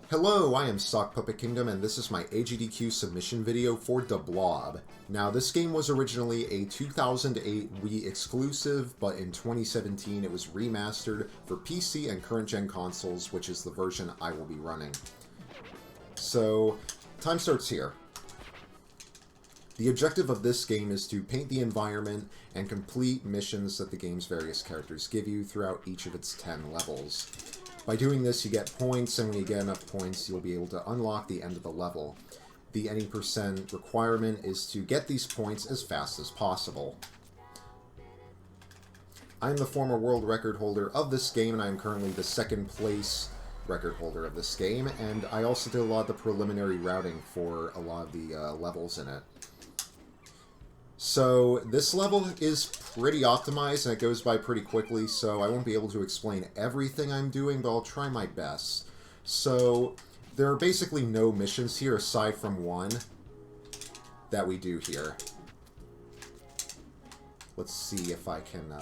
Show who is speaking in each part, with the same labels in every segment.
Speaker 1: Hello, I am Sock Puppet Kingdom, and this is my AGDQ submission video for the Blob. Now, this game was originally a 2008 Wii exclusive, but in 2017 it was remastered for PC and current-gen consoles, which is the version I will be running. So, time starts here. The objective of this game is to paint the environment and complete missions that the game's various characters give you throughout each of its 10 levels. By doing this, you get points, and when you get enough points, you'll be able to unlock the end of the level. The any percent requirement is to get these points as fast as possible. I'm the former world record holder of this game, and I am currently the second place record holder of this game, and I also did a lot of the preliminary routing for a lot of the levels in it. So, this level is pretty optimized, and it goes by pretty quickly, so I won't be able to explain everything I'm doing, but I'll try my best. So, there are basically no missions here, aside from one that we do here. Let's see if I can...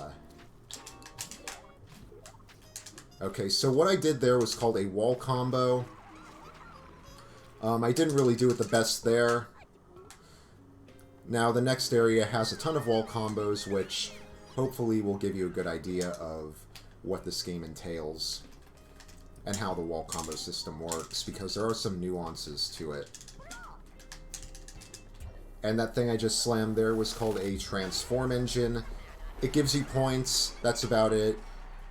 Speaker 1: Okay, so what I did there was called a wall combo. I didn't really do it the best there. Now, the next area has a ton of wall combos, which hopefully will give you a good idea of what this game entails and how the wall combo system works, because there are some nuances to it. And that thing I just slammed there was called a transform engine. It gives you points, that's about it.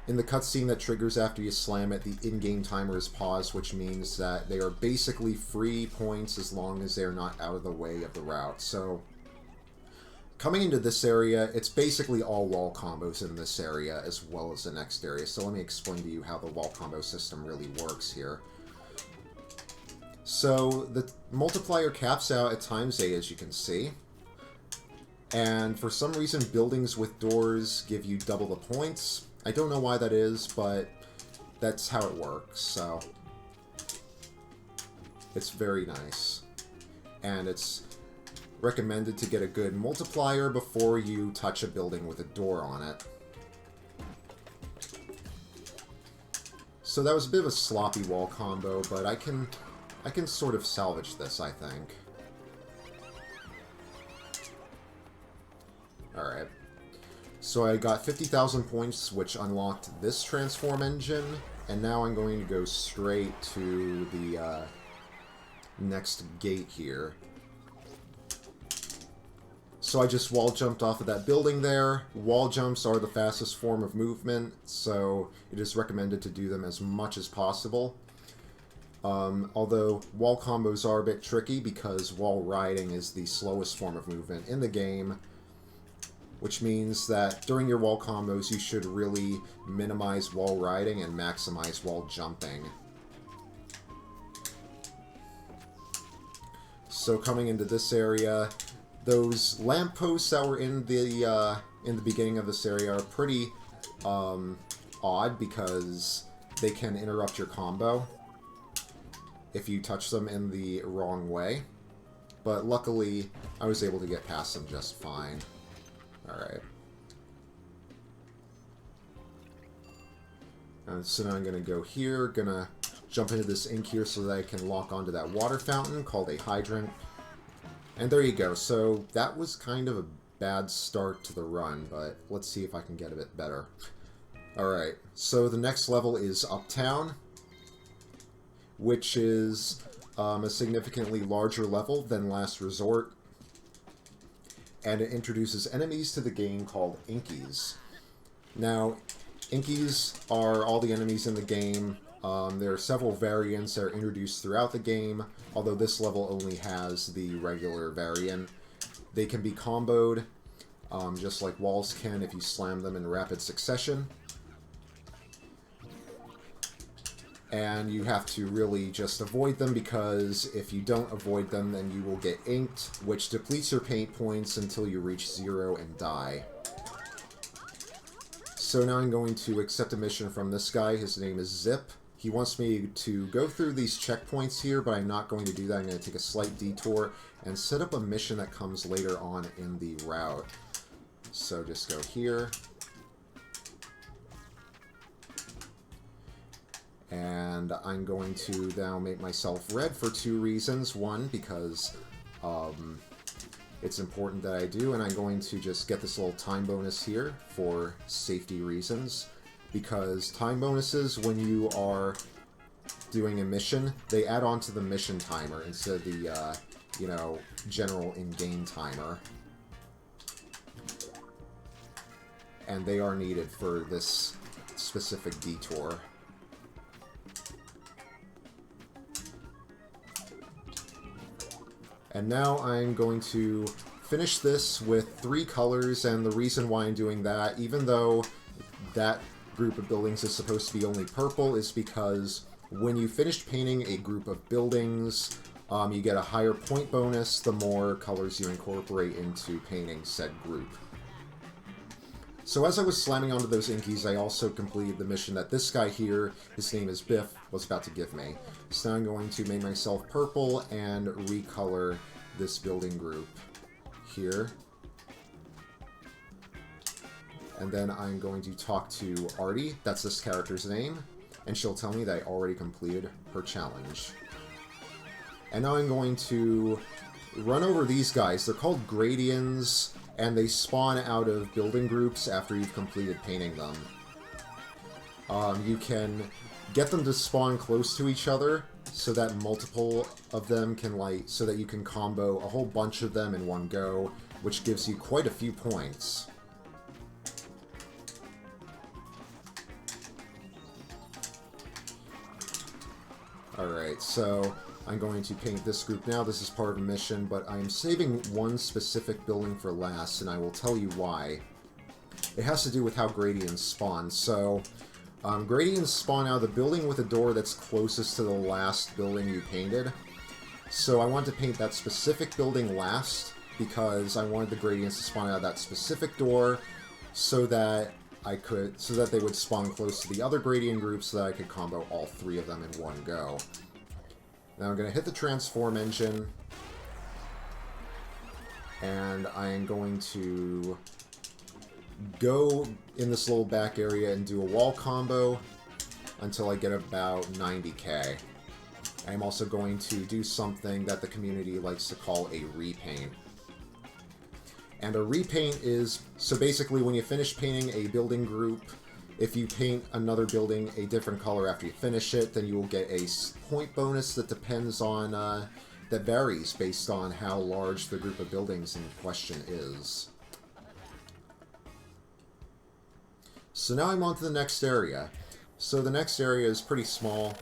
Speaker 1: In the cutscene that triggers after you slam it, the in-game timer is paused, which means that they are basically free points as long as they're not out of the way of the route. So, coming into this area, it's basically all wall combos in this area as well as the next area. So let me explain to you how the wall combo system really works here. So the multiplier caps out at ×8, as you can see. And for some reason, buildings with doors give you double the points. I don't know why that is, but that's how it works. So it's very nice. And it's recommended to get a good multiplier before you touch a building with a door on it. So that was a bit of a sloppy wall combo, but I can sort of salvage this, I think. Alright. So I got 50,000 points, which unlocked this transform engine, and now I'm going to go straight to the next gate here. So I just wall jumped off of that building there. Wall jumps are the fastest form of movement, so it is recommended to do them as much as possible. Although wall combos are a bit tricky because wall riding is the slowest form of movement in the game, which means that during your wall combos you should really minimize wall riding and maximize wall jumping. So coming into this area, those lampposts that were in the beginning of this area are pretty odd because they can interrupt your combo if you touch them in the wrong way. But luckily, I was able to get past them just fine. Alright. So now I'm going to go here, gonna jump into this ink here so that I can lock onto that water fountain called a hydrant. And there you go. So that was kind of a bad start to the run, but let's see if I can get a bit better. Alright, so the next level is Uptown, which is a significantly larger level than Last Resort. And it introduces enemies to the game called Inkies. Now, Inkies are all the enemies in the game. There are several variants that are introduced throughout the game, although this level only has the regular variant. They can be comboed, just like walls can if you slam them in rapid succession. And you have to really just avoid them, because if you don't avoid them, then you will get inked, which depletes your paint points until you reach 0 and die. So now I'm going to accept a mission from this guy. His name is Zip. He wants me to go through these checkpoints here, but I'm not going to do that. I'm going to take a slight detour and set up a mission that comes later on in the route. So just go here. And I'm going to now make myself red for 2 reasons. One, because it's important that I do, and I'm going to just get this little time bonus here for safety reasons. Because time bonuses, when you are doing a mission, they add on to the mission timer instead of the, you know, general in-game timer. And they are needed for this specific detour. And now I'm going to finish this with 3 colors, and the reason why I'm doing that, even though that group of buildings is supposed to be only purple, is because when you finish painting a group of buildings, you get a higher point bonus the more colors you incorporate into painting said group. So as I was slamming onto those inkies, I also completed the mission that this guy here, his name is Biff, was about to give me. So now I'm going to make myself purple and recolor this building group here. And then I'm going to talk to Artie, that's this character's name, and she'll tell me that I already completed her challenge. And now I'm going to run over these guys. They're called Gradients, and they spawn out of building groups after you've completed painting them. You can get them to spawn close to each other so that multiple of them can, like, so that you can combo a whole bunch of them in one go, which gives you quite a few points. Alright, so I'm going to paint this group now. This is part of a mission, but I'm saving one specific building for last, and I will tell you why. It has to do with how gradients spawn. So, gradients spawn out of the building with a door that's closest to the last building you painted. So I want to paint that specific building last, because I wanted the gradients to spawn out of that specific door, so that they would spawn close to the other gradient groups, so that I could combo all 3 of them in one go. Now I'm going to hit the transform engine, and I am going to go in this little back area and do a wall combo until I get about 90k. I'm also going to do something that the community likes to call a repaint. And a repaint is, so basically when you finish painting a building group, if you paint another building a different color after you finish it, then you will get a point bonus that depends on, that varies based on how large the group of buildings in question is. So now I'm on to the next area. So the next area is pretty small.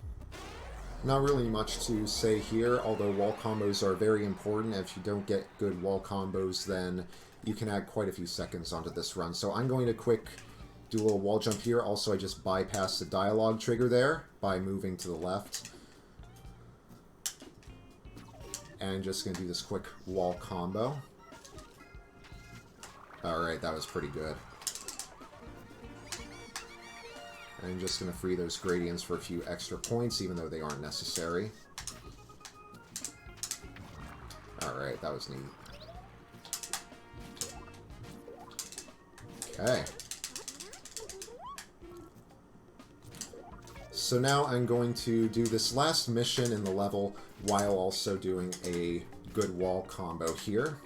Speaker 1: Not really much to say here, although wall combos are very important. If you don't get good wall combos, then you can add quite a few seconds onto this run. So I'm going to do a little wall jump here. Also, I just bypassed the dialogue trigger there by moving to the left. And just going to do this quick wall combo. Alright, that was pretty good. I'm just going to free those gradients for a few extra points, even though they aren't necessary. Alright, that was neat. Okay. So now I'm going to do this last mission in the level while also doing a good wall combo here.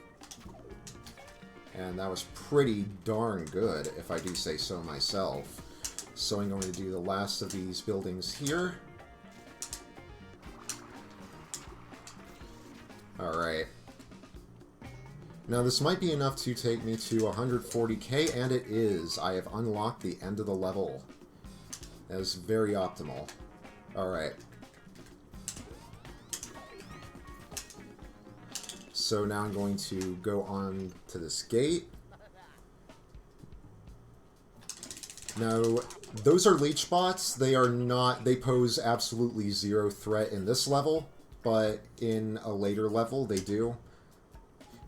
Speaker 1: And that was pretty darn good, if I do say so myself. So I'm going to do the last of these buildings here. Alright. Now this might be enough to take me to 140k, and it is. I have unlocked the end of the level. That is very optimal. Alright. So now I'm going to go on to this gate. Now, those are leech bots. They are not, they pose absolutely zero threat in this level, but in a later level they do.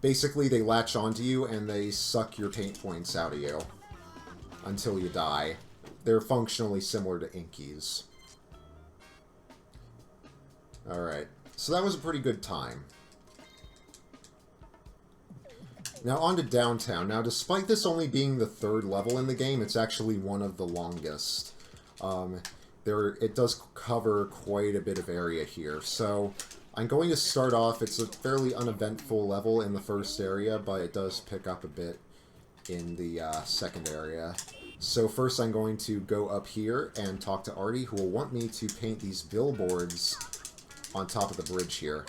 Speaker 1: Basically, they latch onto you and they suck your paint points out of you until you die. They're functionally similar to Inkies. Alright, so that was a pretty good time. Now on to Downtown. Now despite this only being the 3rd level in the game, it's actually one of the longest. it does cover quite a bit of area here. So I'm going to start off, it's a fairly uneventful level in the first area, but it does pick up a bit in the second area. So first I'm going to go up here and talk to Artie, who will want me to paint these billboards on top of the bridge here.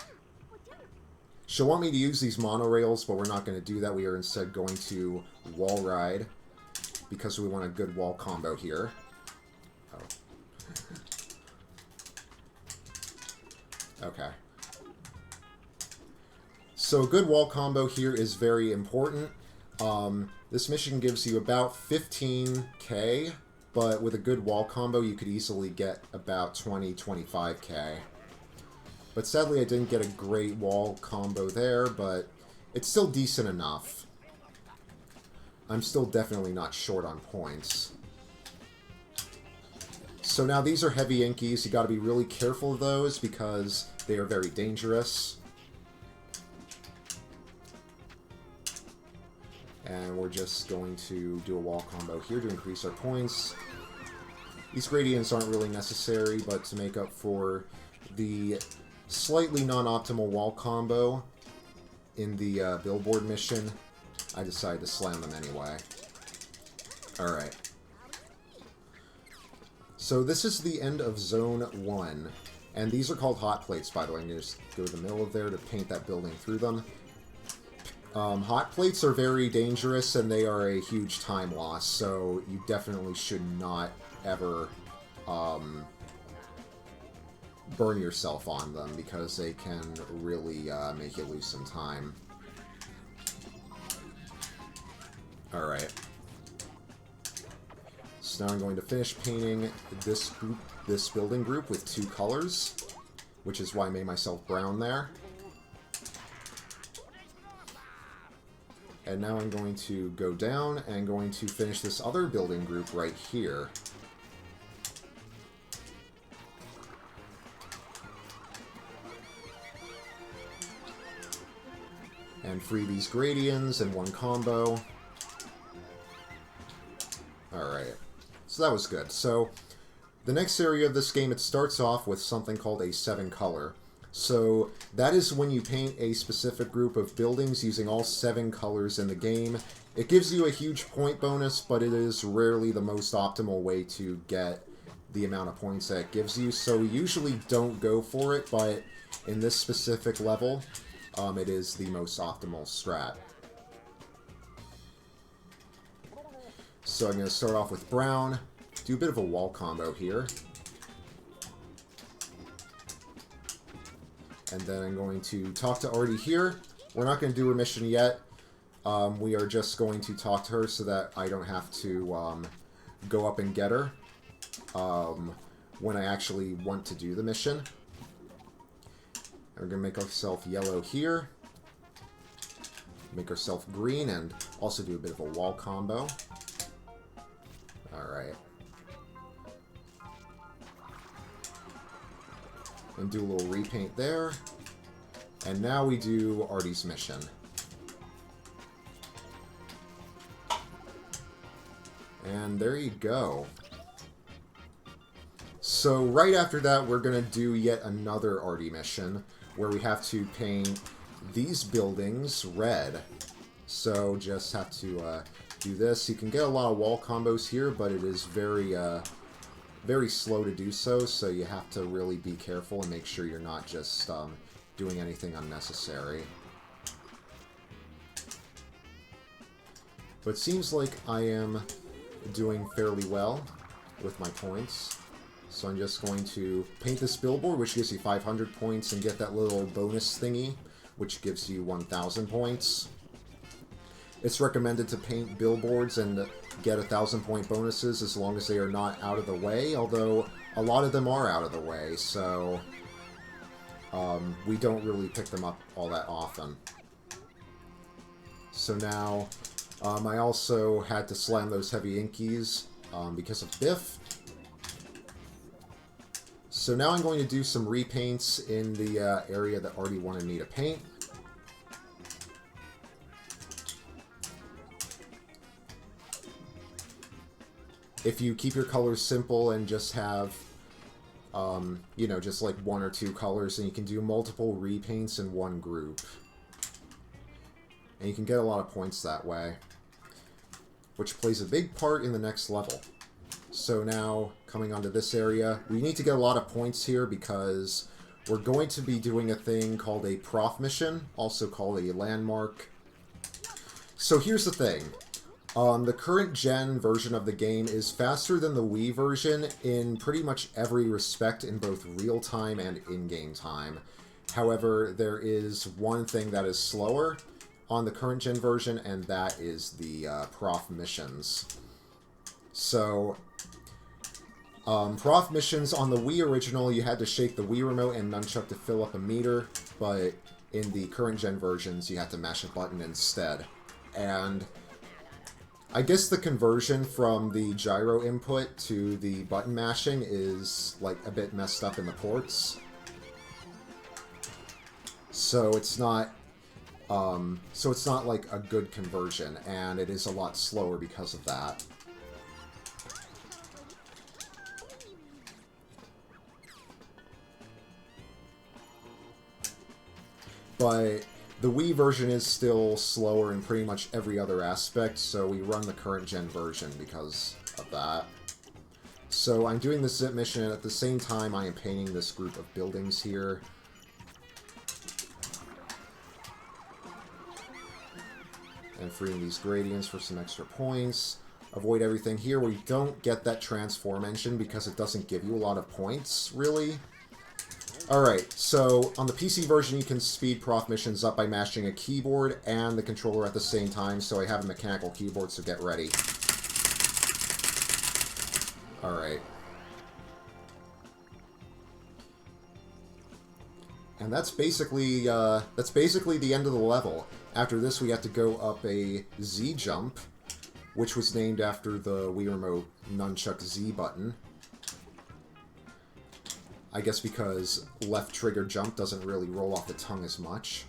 Speaker 1: She'll want me to use these monorails, but we're not going to do that. We are instead going to wall ride, because we want a good wall combo here. Oh. Okay. So a good wall combo here is very important. This mission gives you about 15k, but with a good wall combo you could easily get about 20-25k. But sadly I didn't get a great wall combo there, but it's still decent enough. I'm still definitely not short on points. So now these are heavy inkies. You got to be really careful of those because they are very dangerous. And we're just going to do a wall combo here to increase our points. These gradients aren't really necessary, but to make up for the slightly non-optimal wall combo in the billboard mission, I decided to slam them anyway. Alright. So this is the end of Zone 1. And these are called hot plates, by the way. I'm going to just go to the middle of there to paint that building through them. Hot plates are very dangerous, and they are a huge time loss, so you definitely should not ever burn yourself on them, because they can really make you lose some time. Alright. So now I'm going to finish painting this building group with 2 colors, which is why I made myself brown there. And now I'm going to go down and going to finish this other building group right here. And free these gradients in one combo. Alright. So that was good. So the next area of this game, it starts off with something called a 7 color. So that is when you paint a specific group of buildings using all 7 colors in the game. It gives you a huge point bonus, but it is rarely the most optimal way to get the amount of points that it gives you. So usually don't go for it, but in this specific level, it is the most optimal strat. So I'm going to start off with brown, do a bit of a wall combo here. And then I'm going to talk to Artie here. We're not going to do her mission yet. We are just going to talk to her so that I don't have to go up and get her when I actually want to do the mission. We're going to make ourselves yellow here. Make ourselves green and also do a bit of a wall combo. Alright. And do a little repaint there. And now we do Artie's mission. And there you go. So right after that, we're going to do yet another Artie mission, where we have to paint these buildings red. So just have to do this. You can get a lot of wall combos here, but it is very slow to do so, so you have to really be careful and make sure you're not just doing anything unnecessary. But it seems like I am doing fairly well with my points. So I'm just going to paint this billboard, which gives you 500 points, and get that little bonus thingy, which gives you 1,000 points. It's recommended to paint billboards and get 1,000 point bonuses as long as they are not out of the way, although a lot of them are out of the way, so we don't really pick them up all that often. So now, I also had to slam those heavy inkies because of Biff. So now I'm going to do some repaints in the area that Artie wanted me to paint. If you keep your colors simple and just have You know, just like 1 or 2 colors, and you can do multiple repaints in one group. And you can get a lot of points that way, which plays a big part in the next level. So now, coming onto this area, we need to get a lot of points here because we're going to be doing a thing called a prof mission, also called a landmark. So here's the thing. The current gen version of the game is faster than the Wii version in pretty much every respect in both real-time and in-game time. However, there is one thing that is slower on the current gen version, and that is the prof missions. So, prof missions on the Wii original, you had to shake the Wii remote and nunchuck to fill up a meter, but in the current gen versions, you had to mash a button instead. And I guess the conversion from the gyro input to the button mashing is like a bit messed up in the ports. So it's not like a good conversion, and it is a lot slower because of that. But the Wii version is still slower in pretty much every other aspect, so we run the current gen version because of that. So I'm doing this zip mission, and at the same time I am painting this group of buildings here. And freeing these gradients for some extra points. Avoid everything here where you don't get that transform engine because it doesn't give you a lot of points, really. Alright, so on the PC version you can speed prof missions up by mashing a keyboard and the controller at the same time, so I have a mechanical keyboard, so get ready. Alright. And that's basically the end of the level. After this we have to go up a Z jump, which was named after the Wii Remote Nunchuck Z button. I guess because left trigger jump doesn't really roll off the tongue as much.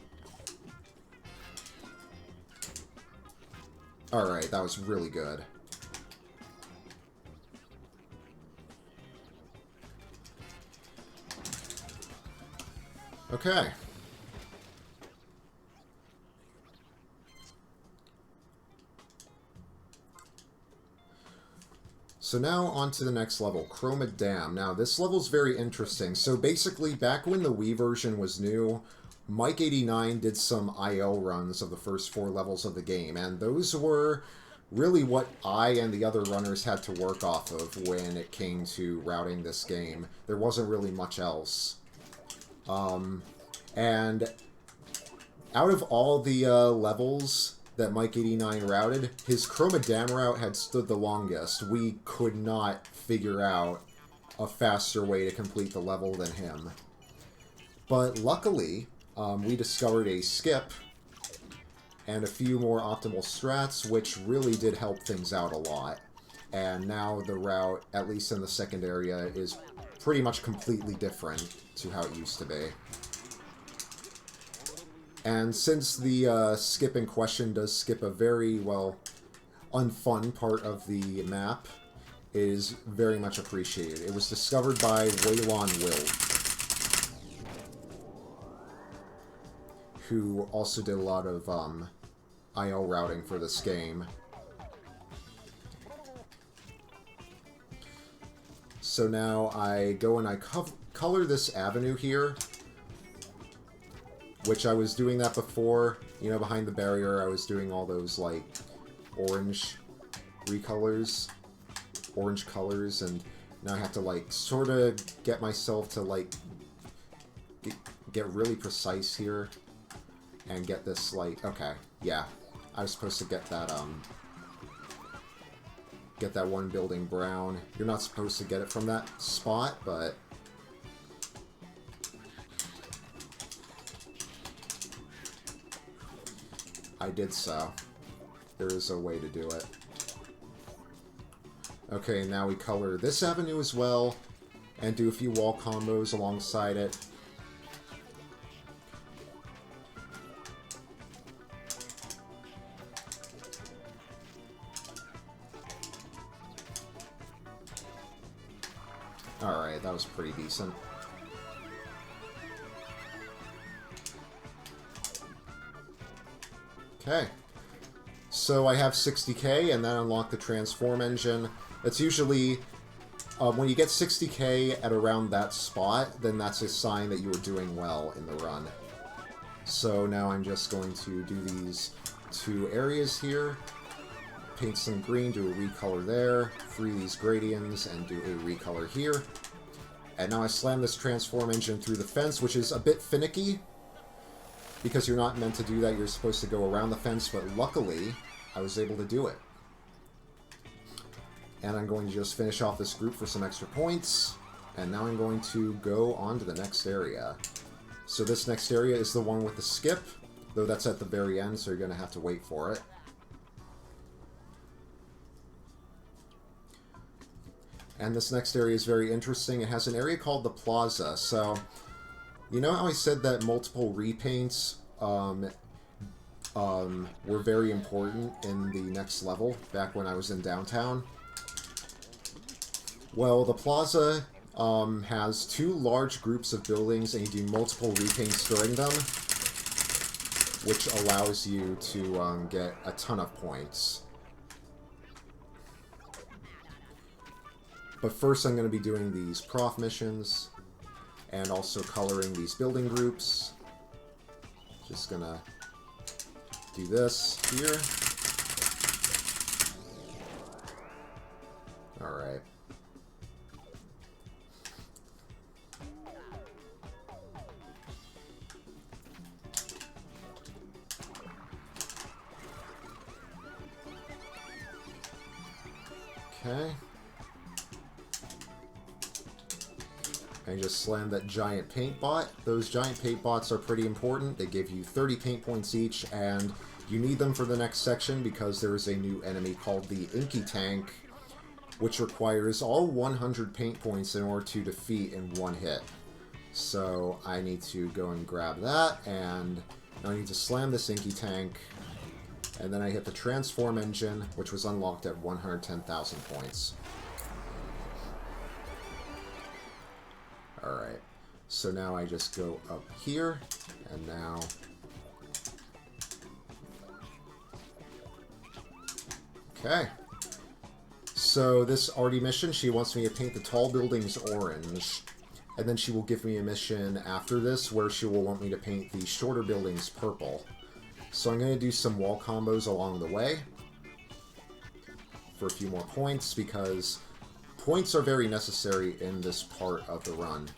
Speaker 1: Alright, that was really good. Okay. So now on to the next level, Chroma Dam. Now this level's very interesting. So basically, back when the Wii version was new, Mike89 did some IL runs of the first 4 levels of the game, and those were really what I and the other runners had to work off of when it came to routing this game. There wasn't really much else. And out of all the levels that Mike89 routed, his Chroma Dam route had stood the longest. We could not figure out a faster way to complete the level than him. But luckily, we discovered a skip and a few more optimal strats, which really did help things out a lot. And now the route, at least in the second area, is pretty much completely different to how it used to be. And since the skip in question does skip a very, well, unfun part of the map, it is very much appreciated. It was discovered by Waylon Wilt, who also did a lot of IL routing for this game. So now I go and I color this avenue here, which I was doing that before. You know, behind the barrier, I was doing all those, like, orange recolors, orange colors, and now I have to, like, sort of get myself to, like, get really precise here, and get this, like, okay, yeah, I was supposed to get that one building brown. You're not supposed to get it from that spot, but I did so. There is a way to do it. Okay, now we color this avenue as well, and do a few wall combos alongside it. Alright, that was was pretty decent. Okay. So I have 60k, and then unlock the transform engine. It's usually, when you get 60k at around that spot, then that's a sign that you were doing well in the run. So now I'm just going to do these 2 areas here. Paint some green, do a recolor there, free these gradients, and do a recolor here. And now I slam this transform engine through the fence, which is a bit finicky, because you're not meant to do that. You're supposed to go around the fence, but luckily, I was able to do it. And I'm going to just finish off this group for some extra points, and now I'm going to go on to the next area. So this next area is the one with the skip, though that's at the very end, so you're going to have to wait for it. And this next area is very interesting. It has an area called the Plaza. So, you know how I said that multiple repaints were very important in the next level, back when I was in downtown? Well, the Plaza has 2 large groups of buildings, and you do multiple repaints during them, which allows you to get a ton of points. But first I'm going to be doing these prof missions, and also coloring these building groups. Just going to do this here. Alright. Okay. I just slammed that giant paint bot. Those giant paint bots are pretty important. They give you 30 paint points each, and you need them for the next section because there is a new enemy called the Inky Tank, which requires all 100 paint points in order to defeat in one hit. So I need to go and grab that, and now I need to slam this Inky Tank, and then I hit the transform engine, which was unlocked at 110,000 points. Alright, so now I just go up here, and now... Okay. So this Artie mission, she wants me to paint the tall buildings orange, and then she will give me a mission after this where she will want me to paint the shorter buildings purple. So I'm going to do some wall combos along the way for a few more points, because points are very necessary in this part of the run.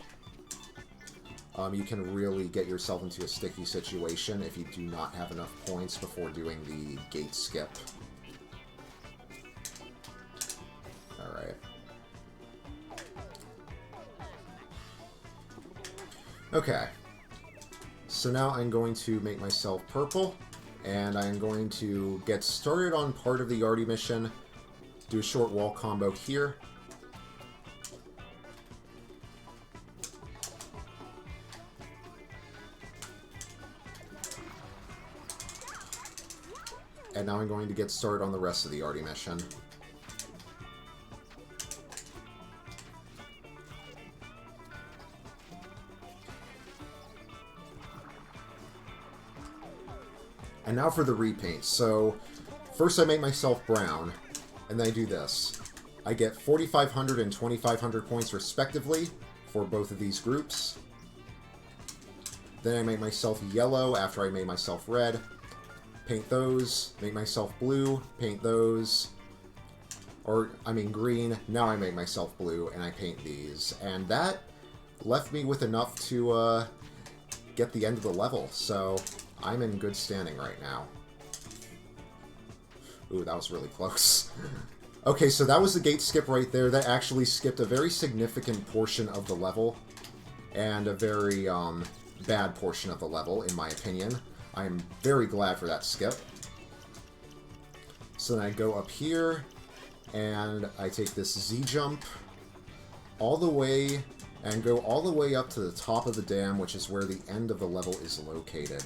Speaker 1: You can really get yourself into a sticky situation if you do not have enough points before doing the gate skip. Alright. Okay. So now I'm going to make myself purple, and I'm going to get started on part of the Artie mission, do a short wall combo here. And now I'm going to get started on the rest of the Artie mission. And now for the repaint. So, first I make myself brown, and then I do this. I get 4,500 and 2,500 points respectively for both of these groups. Then I make myself yellow after I made myself red. Paint those, make myself blue, paint those, or, I mean green, now I make myself blue, and I paint these. And that left me with enough to get the end of the level, so I'm in good standing right now. Ooh, that was really close. Okay, so that was the gate skip right there. That actually skipped a very significant portion of the level, and a very bad portion of the level, in my opinion. I am very glad for that skip. So then I go up here, and I take this Z-jump all the way, and go all the way up to the top of the dam, which is where the end of the level is located.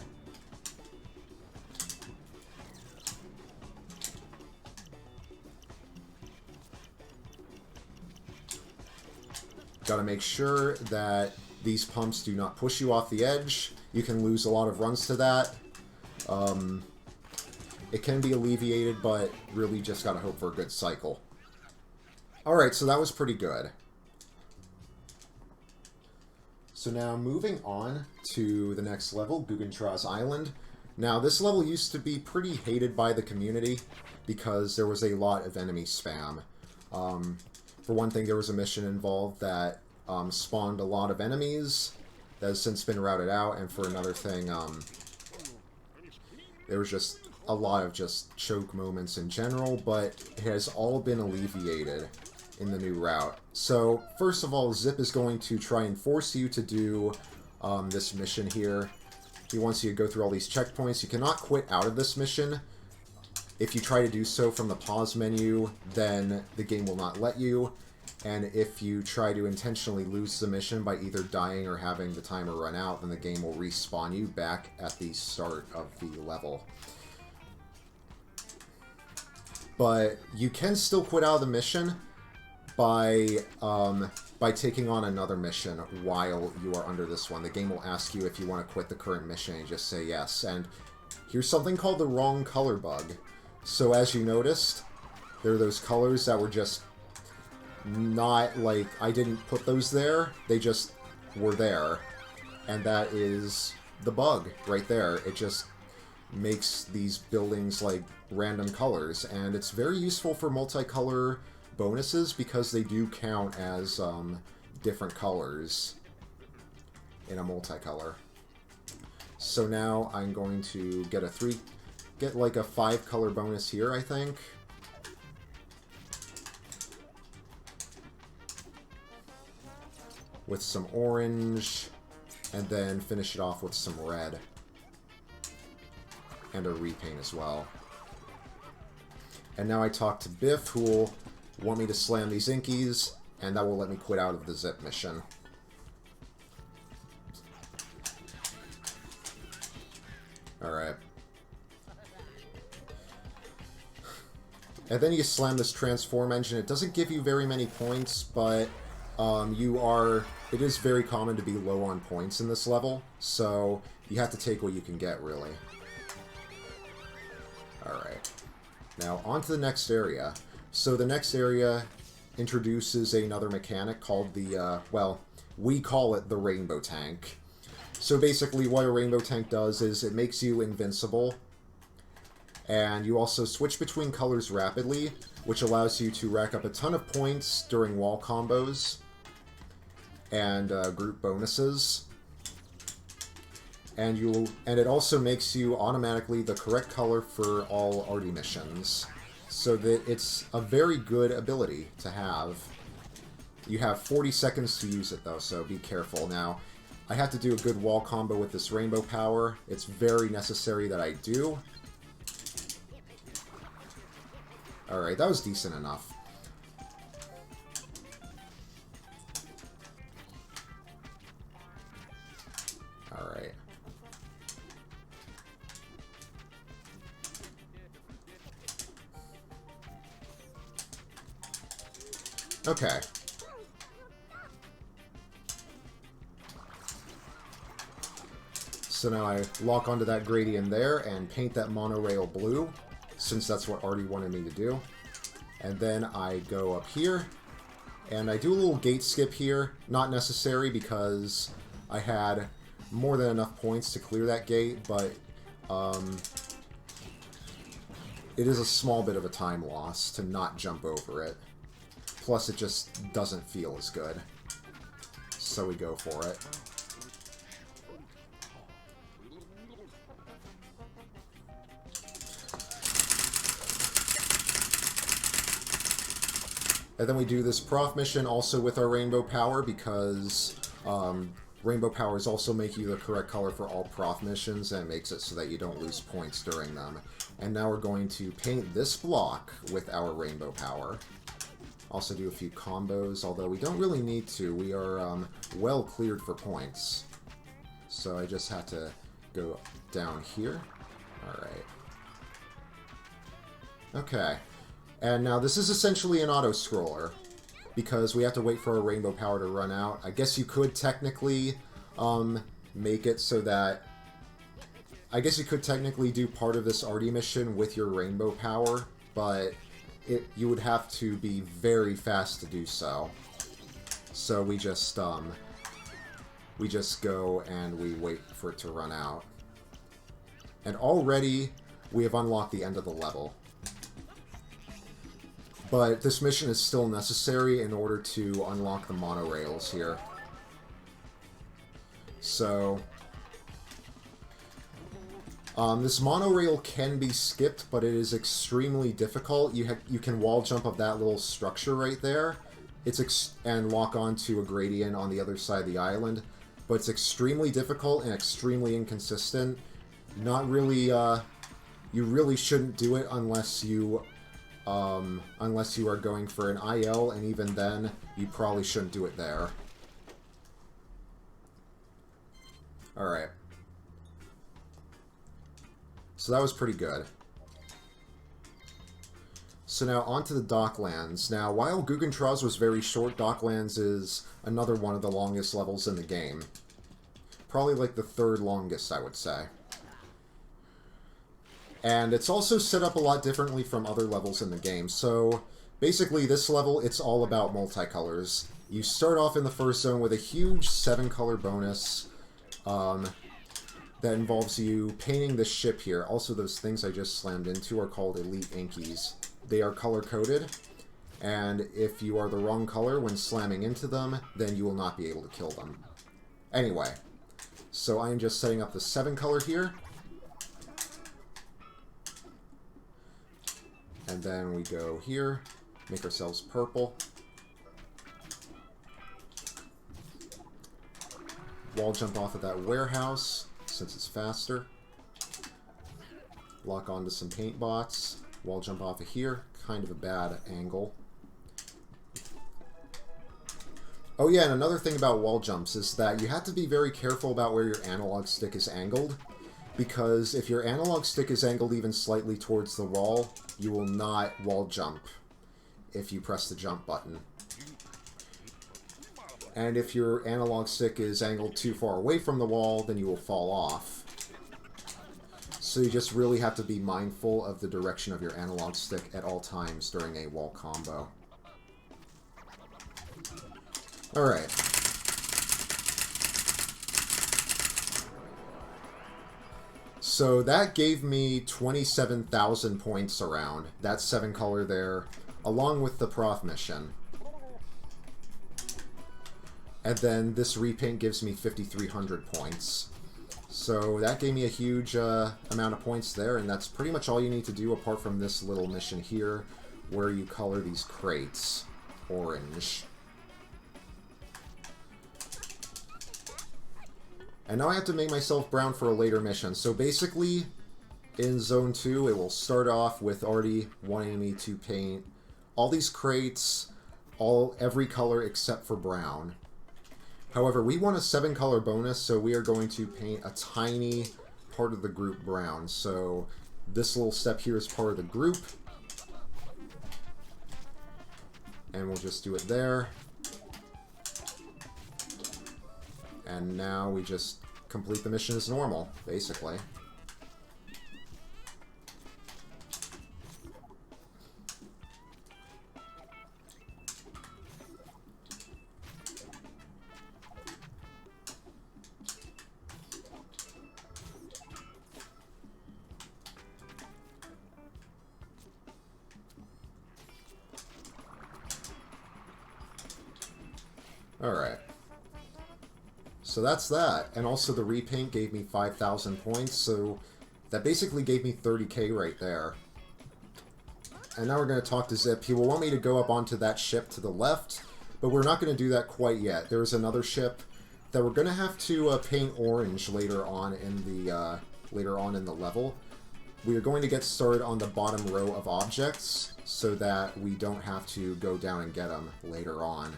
Speaker 1: Gotta make sure that these pumps do not push you off the edge. You can lose a lot of runs to that. It can be alleviated, but really just gotta hope for a good cycle. Alright, so that was pretty good. So now moving on to the next level, Guggentra's Island. Now this level used to be pretty hated by the community because there was a lot of enemy spam. For one thing, there was a mission involved that spawned a lot of enemies that has since been routed out, and for another thing, there was just a lot of just choke moments in general, but it has all been alleviated in the new route. So, first of all, Zip is going to try and force you to do this mission here. He wants you to go through all these checkpoints. You cannot quit out of this mission. If you try to do so from the pause menu, then the game will not let you. And if you try to intentionally lose the mission by either dying or having the timer run out, then the game will respawn you back at the start of the level. But you can still quit out of the mission by taking on another mission while you are under this one. The game will ask you if you want to quit the current mission, and you just say yes. And here's something called the wrong color bug. So as you noticed, there are those colors that were just not, like, I didn't put those there, they just were there. And that is the bug right there. It just makes these buildings like random colors, and it's very useful for multicolor bonuses because they do count as different colors in a multicolor. So now I'm going to get like a 5-color bonus here, I think. With some orange, and then finish it off with some red. And a repaint as well. And now I talk to Biff, who will want me to slam these Inkies, and that will let me quit out of the Zip mission. Alright. And then you slam this transform engine. It doesn't give you very many points, but it is very common to be low on points in this level, so you have to take what you can get, really. Alright. Now, on to the next area. So the next area introduces another mechanic called the, well, we call it the Rainbow Tank. So basically what a Rainbow Tank does is it makes you invincible, and you also switch between colors rapidly, which allows you to rack up a ton of points during wall combos and group bonuses. And it also makes you automatically the correct color for all arty missions. So that it's a very good ability to have. You have 40 seconds to use it though, so be careful. Now, I have to do a good wall combo with this rainbow power. It's very necessary that I do. Alright, that was decent enough. Alright. Okay. So now I lock onto that gradient there and paint that monorail blue, since that's what Artie wanted me to do. And then I go up here, and I do a little gate skip here. Not necessary because I had more than enough points to clear that gate, but it is a small bit of a time loss to not jump over it. Plus, it just doesn't feel as good. So we go for it. And then we do this prof mission also with our rainbow power, because rainbow powers also make you the correct color for all prof missions, and makes it so that you don't lose points during them. And now we're going to paint this block with our rainbow power. Also do a few combos, although we don't really need to. We are well cleared for points. So I just had to go down here. Alright. Okay. And now this is essentially an auto-scroller. because we have to wait for our rainbow power to run out. I guess you could technically make it so that... I guess you could technically do part of this arty mission with your rainbow power, but you would have to be very fast to do so. So we just go and we wait for it to run out. And already we have unlocked the end of the level. But this mission is still necessary in order to unlock the monorails here. So... this monorail can be skipped, but it is extremely difficult. You can wall jump up that little structure right there, and lock onto a gradient on the other side of the island. But it's extremely difficult and extremely inconsistent. Not really. You really shouldn't do it unless you are going for an IL, and even then, you probably shouldn't do it there. All right. So that was pretty good. So now onto the Docklands. Now, while Guggentraus was very short, Docklands is another one of the longest levels in the game. Probably like the third longest, I would say. And it's also set up a lot differently from other levels in the game. So basically this level, it's all about multicolors. You start off in the first zone with a huge 7-color bonus. That involves you painting this ship here. Also, those things I just slammed into are called Elite Inkies. They are color-coded, and if you are the wrong color when slamming into them, then you will not be able to kill them. Anyway, so I am just setting up the 7-color here. And then we go here, make ourselves purple. Wall jump off of that warehouse, since it's faster. Lock onto some paint bots. Wall jump off of here. Kind of a bad angle. Oh yeah, and another thing about wall jumps is that you have to be very careful about where your analog stick is angled, because if your analog stick is angled even slightly towards the wall, you will not wall jump if you press the jump button. And if your analog stick is angled too far away from the wall, then you will fall off. So you just really have to be mindful of the direction of your analog stick at all times during a wall combo. Alright. So that gave me 27,000 points around. That 7-color there, along with the prof mission. And then this repaint gives me 5,300 points. So that gave me a huge amount of points there, and that's pretty much all you need to do apart from this little mission here, where you color these crates orange. And now I have to make myself brown for a later mission. So basically, in Zone 2, it will start off with already wanting me to paint all these crates, every color except for brown. However, we want a 7-color bonus, so we are going to paint a tiny part of the group brown. So this little step here is part of the group. And we'll just do it there. And now we just complete the mission as normal, basically. Alright. So that's that. And also the repaint gave me 5,000 points, so that basically gave me 30k right there. And now we're going to talk to Zip. He will want me to go up onto that ship to the left, but we're not going to do that quite yet. There's another ship that we're going to have to paint orange later on in the level. We are going to get started on the bottom row of objects so that we don't have to go down and get them later on.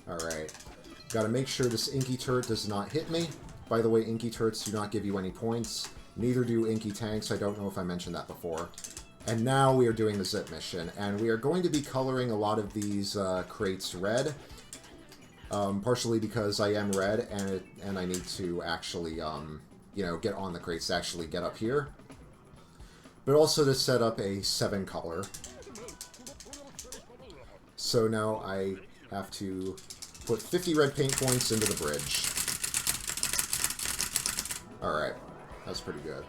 Speaker 1: Alright. Gotta make sure this inky turret does not hit me. By the way, inky turrets do not give you any points. Neither do inky tanks. I don't know if I mentioned that before. And now we are doing the zip mission, and we are going to be coloring a lot of these crates red. Partially because I am red, and I need to actually, you know, get on the crates to actually get up here. But also to set up a 7 color. So now I have to put 50 red paint points into the bridge. Alright, that's pretty good.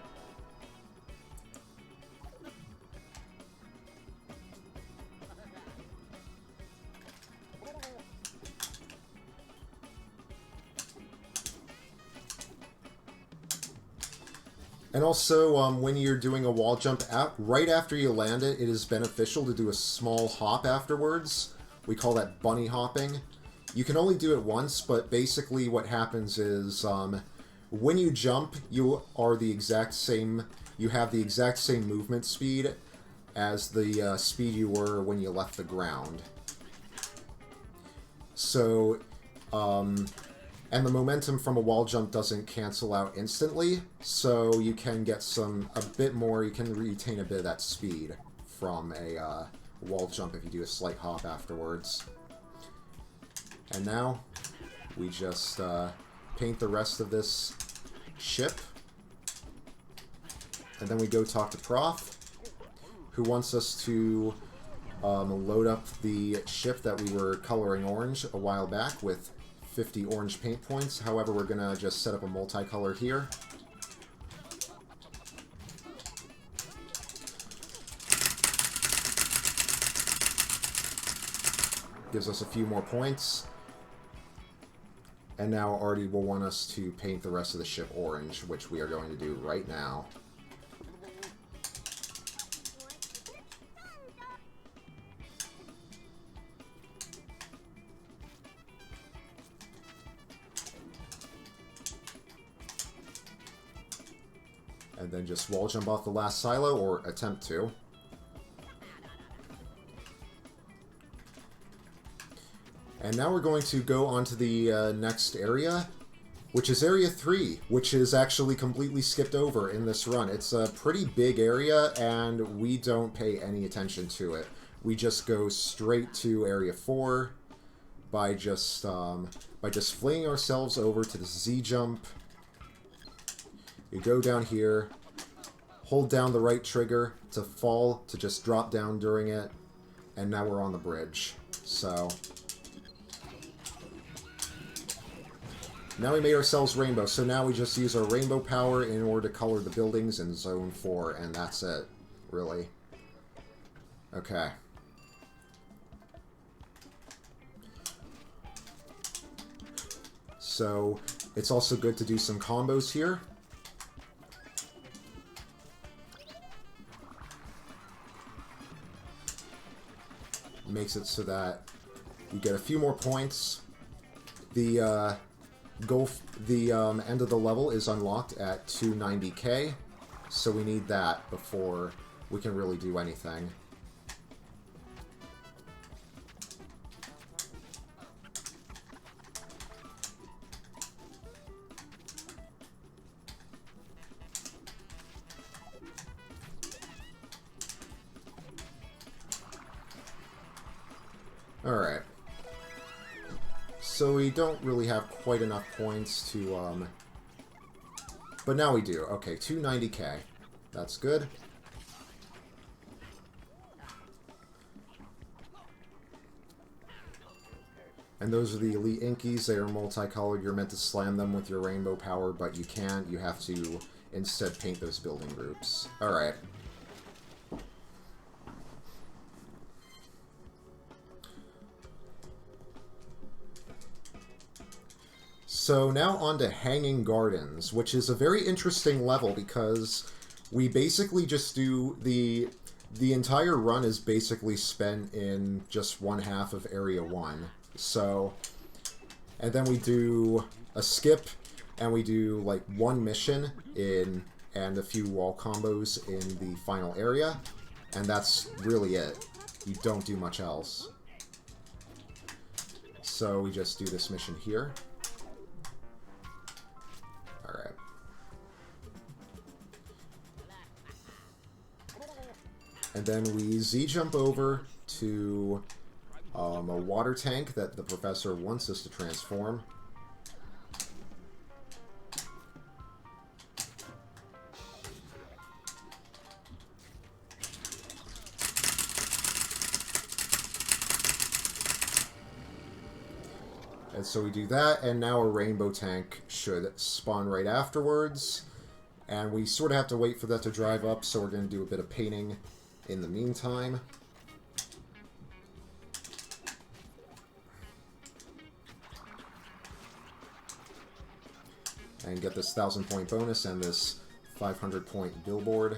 Speaker 1: And also, when you're doing a wall jump out, right after you land it, it is beneficial to do a small hop afterwards. We call that bunny hopping. You can only do it once, but basically what happens is, when you jump, you are the exact same, you have the exact same movement speed as the speed you were when you left the ground. So, and the momentum from a wall jump doesn't cancel out instantly, so you can get a bit more, you can retain a bit of that speed from a wall jump if you do a slight hop afterwards. And now, we just paint the rest of this ship, and then we go talk to Prof, who wants us to load up the ship that we were coloring orange a while back with 50 orange paint points. However, we're going to just set up a multicolor here. Gives us a few more points. And now Artie will want us to paint the rest of the ship orange, which we are going to do right now. And then just wall jump off the last silo, or attempt to. And now we're going to go on to the next area, which is Area 3, which is actually completely skipped over in this run. It's a pretty big area, and we don't pay any attention to it. We just go straight to Area 4 by just flinging ourselves over to the Z-jump. You go down here, hold down the right trigger to fall, to just drop down during it, and now we're on the bridge. So, now we made ourselves rainbow, so now we just use our rainbow power in order to color the buildings in Zone 4, and that's it, really. Okay. So, it's also good to do some combos here. Makes it so that you get a few more points. The end of the level is unlocked at 290k, so we need that before we can really do anything. Alright. So we don't really have quite enough points to, but now we do. Okay, 290k. That's good. And those are the Elite Inkies. They are multicolored. You're meant to slam them with your rainbow power, but you can't. You have to instead paint those building groups. Alright. So now on to Hanging Gardens, which is a very interesting level because we basically just do the entire run is basically spent in just one half of Area 1. So, and then we do a skip, and we do like one mission and a few wall combos in the final area, and that's really it. You don't do much else. So we just do this mission here. Alright. And then we Z-jump over to a water tank that the professor wants us to transform. And so we do that, and now a rainbow tank should spawn right afterwards. And we sort of have to wait for that to drive up, so we're going to do a bit of painting in the meantime. And get this 1,000-point bonus and this 500-point billboard.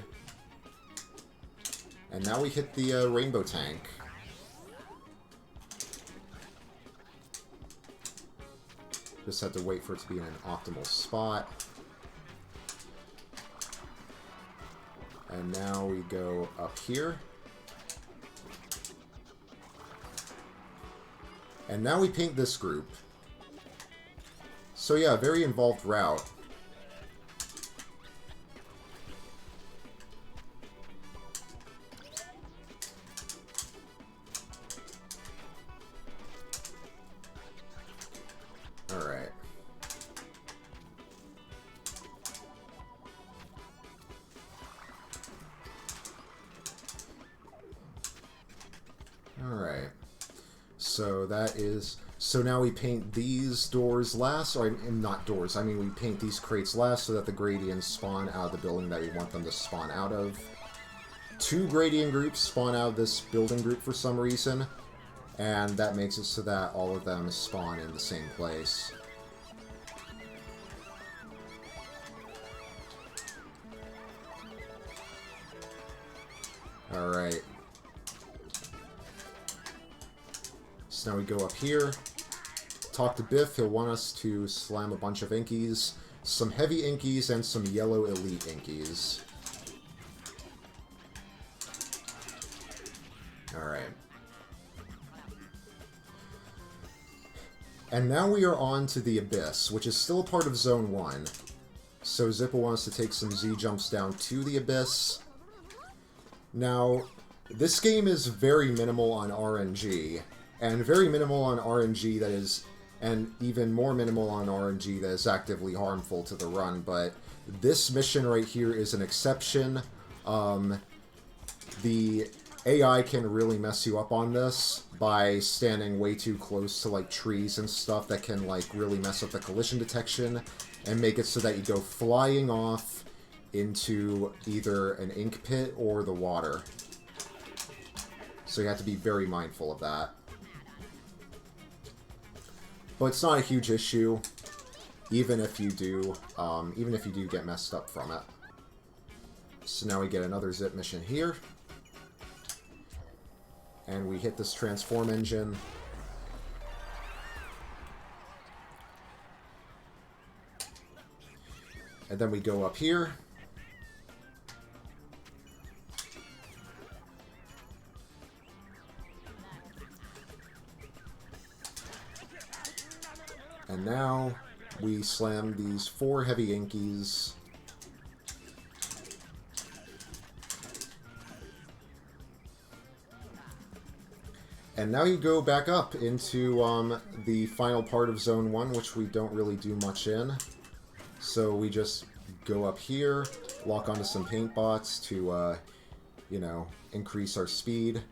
Speaker 1: And now we hit the rainbow tank. Just have to wait for it to be in an optimal spot. And now we go up here. And now we paint this group. So yeah, very involved route. Alright. Alright. So that is... So now we paint these doors last, or not doors, I mean we paint these crates last so that the gradients spawn out of the building that we want them to spawn out of. 2 gradient groups spawn out of this building group for some reason, and that makes it so that all of them spawn in the same place. Alright. So now we go up here. Talk to Biff. He'll want us to slam a bunch of Inkies. Some heavy Inkies and some yellow elite Inkies. Alright. And now we are on to the Abyss, which is still a part of Zone 1. So Zip will want us to take some Z-jumps down to the Abyss. Now, this game is very minimal on RNG, and very minimal on RNG that is... and even more minimal on RNG that is actively harmful to the run, but this mission right here is an exception. The AI can really mess you up on this by standing way too close to, like, trees and stuff that can, like, really mess up the collision detection and make it so that you go flying off into either an ink pit or the water. So you have to be very mindful of that. But it's not a huge issue, even if you do get messed up from it. So now we get another Zip mission here. And we hit this transform engine. And then we go up here. And now we slam these 4 heavy Inkies. And now you go back up into the final part of Zone 1, which we don't really do much in. So we just go up here, lock onto some paint bots to, you know, increase our speed.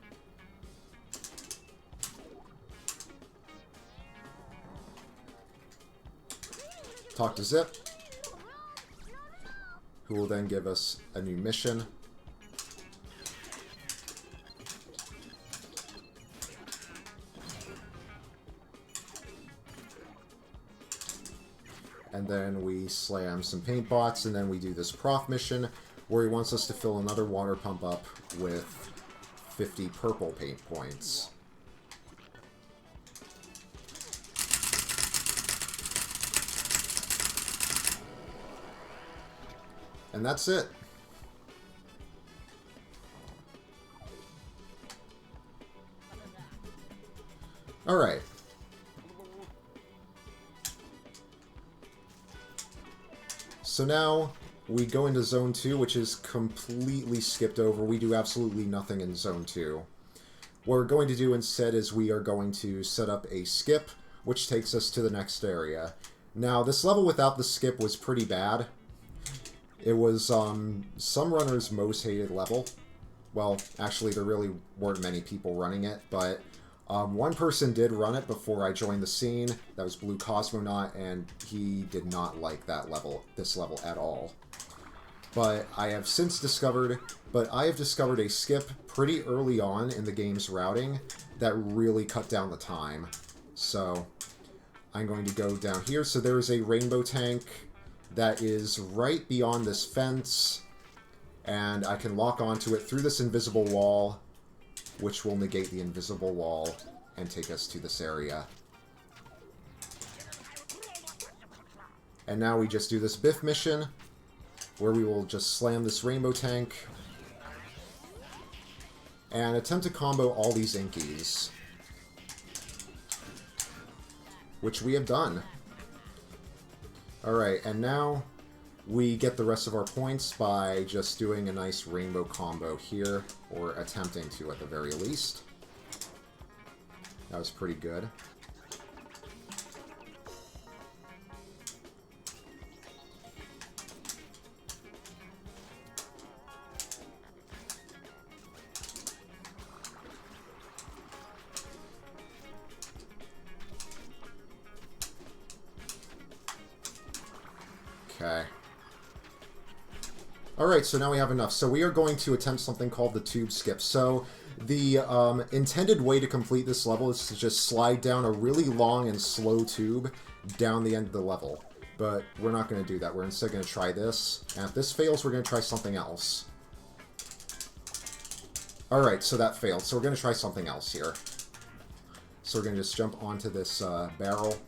Speaker 1: Talk to Zip, who will then give us a new mission. And then we slam some paint bots, and then we do this prof mission, where he wants us to fill another water pump up with 50 purple paint points. And that's it. Alright. So now, we go into Zone 2, which is completely skipped over. We do absolutely nothing in Zone 2. What we're going to do instead is we are going to set up a skip, which takes us to the next area. Now, this level without the skip was pretty bad. It was some runners' most hated level. Well, actually, there really weren't many people running it, but one person did run it before I joined the scene. That was Blue Cosmonaut, and he did not like that level, this level at all. But I have discovered a skip pretty early on in the game's routing that really cut down the time. So I'm going to go down here. So there is a rainbow tank that is right beyond this fence, and I can lock onto it through this invisible wall, which will negate the invisible wall and take us to this area. And now we just do this Biff mission, where we will just slam this rainbow tank and attempt to combo all these Inkies, which we have done. Alright, and now we get the rest of our points by just doing a nice rainbow combo here, or attempting to at the very least. That was pretty good. Okay. Alright, so now we have enough. So we are going to attempt something called the tube skip. So the intended way to complete this level is to just slide down a really long and slow tube down the end of the level. But we're not going to do that. We're instead going to try this. And if this fails, we're going to try something else. Alright, so that failed. So we're going to try something else here. So we're going to just jump onto this barrel.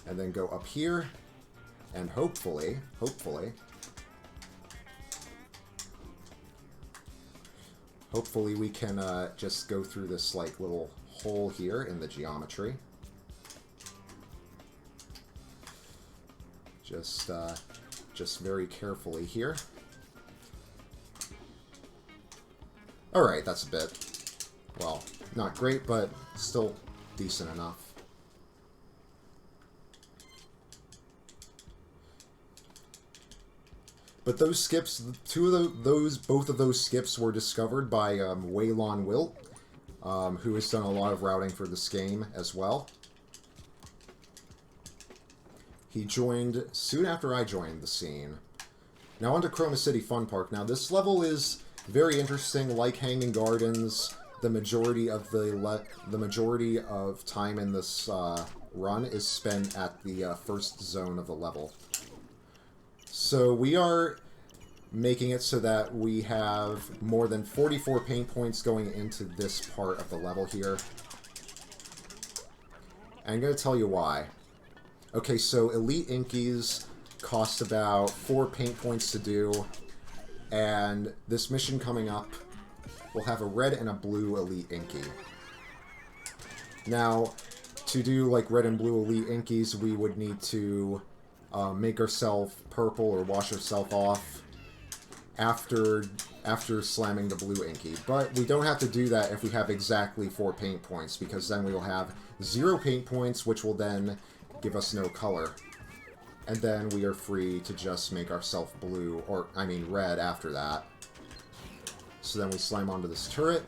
Speaker 1: And then go up here. And hopefully, we can just go through this like little hole here in the geometry. Just very carefully here. Alright, that's a bit, well, not great, but still decent enough. But those skips, both of those skips were discovered by Waylon Wilt, who has done a lot of routing for this game as well. He joined soon after I joined the scene. Now on to Chroma City Fun Park. Now this level is very interesting, like Hanging Gardens. The majority of time in this run is spent at the first zone of the level. So we are making it so that we have more than 44 paint points going into this part of the level here. And I'm going to tell you why. Okay, so Elite Inkies cost about 4 paint points to do, and this mission coming up will have a red and a blue Elite Inkie. Now, to do like red and blue Elite Inkies, we would need to make ourselves purple or wash ourselves off after slamming the blue Inkie. But we don't have to do that if we have exactly 4 paint points, because then we will have 0 paint points, which will then give us no color. And then we are free to just make ourselves blue, or I mean red after that. So then we slam onto this turret.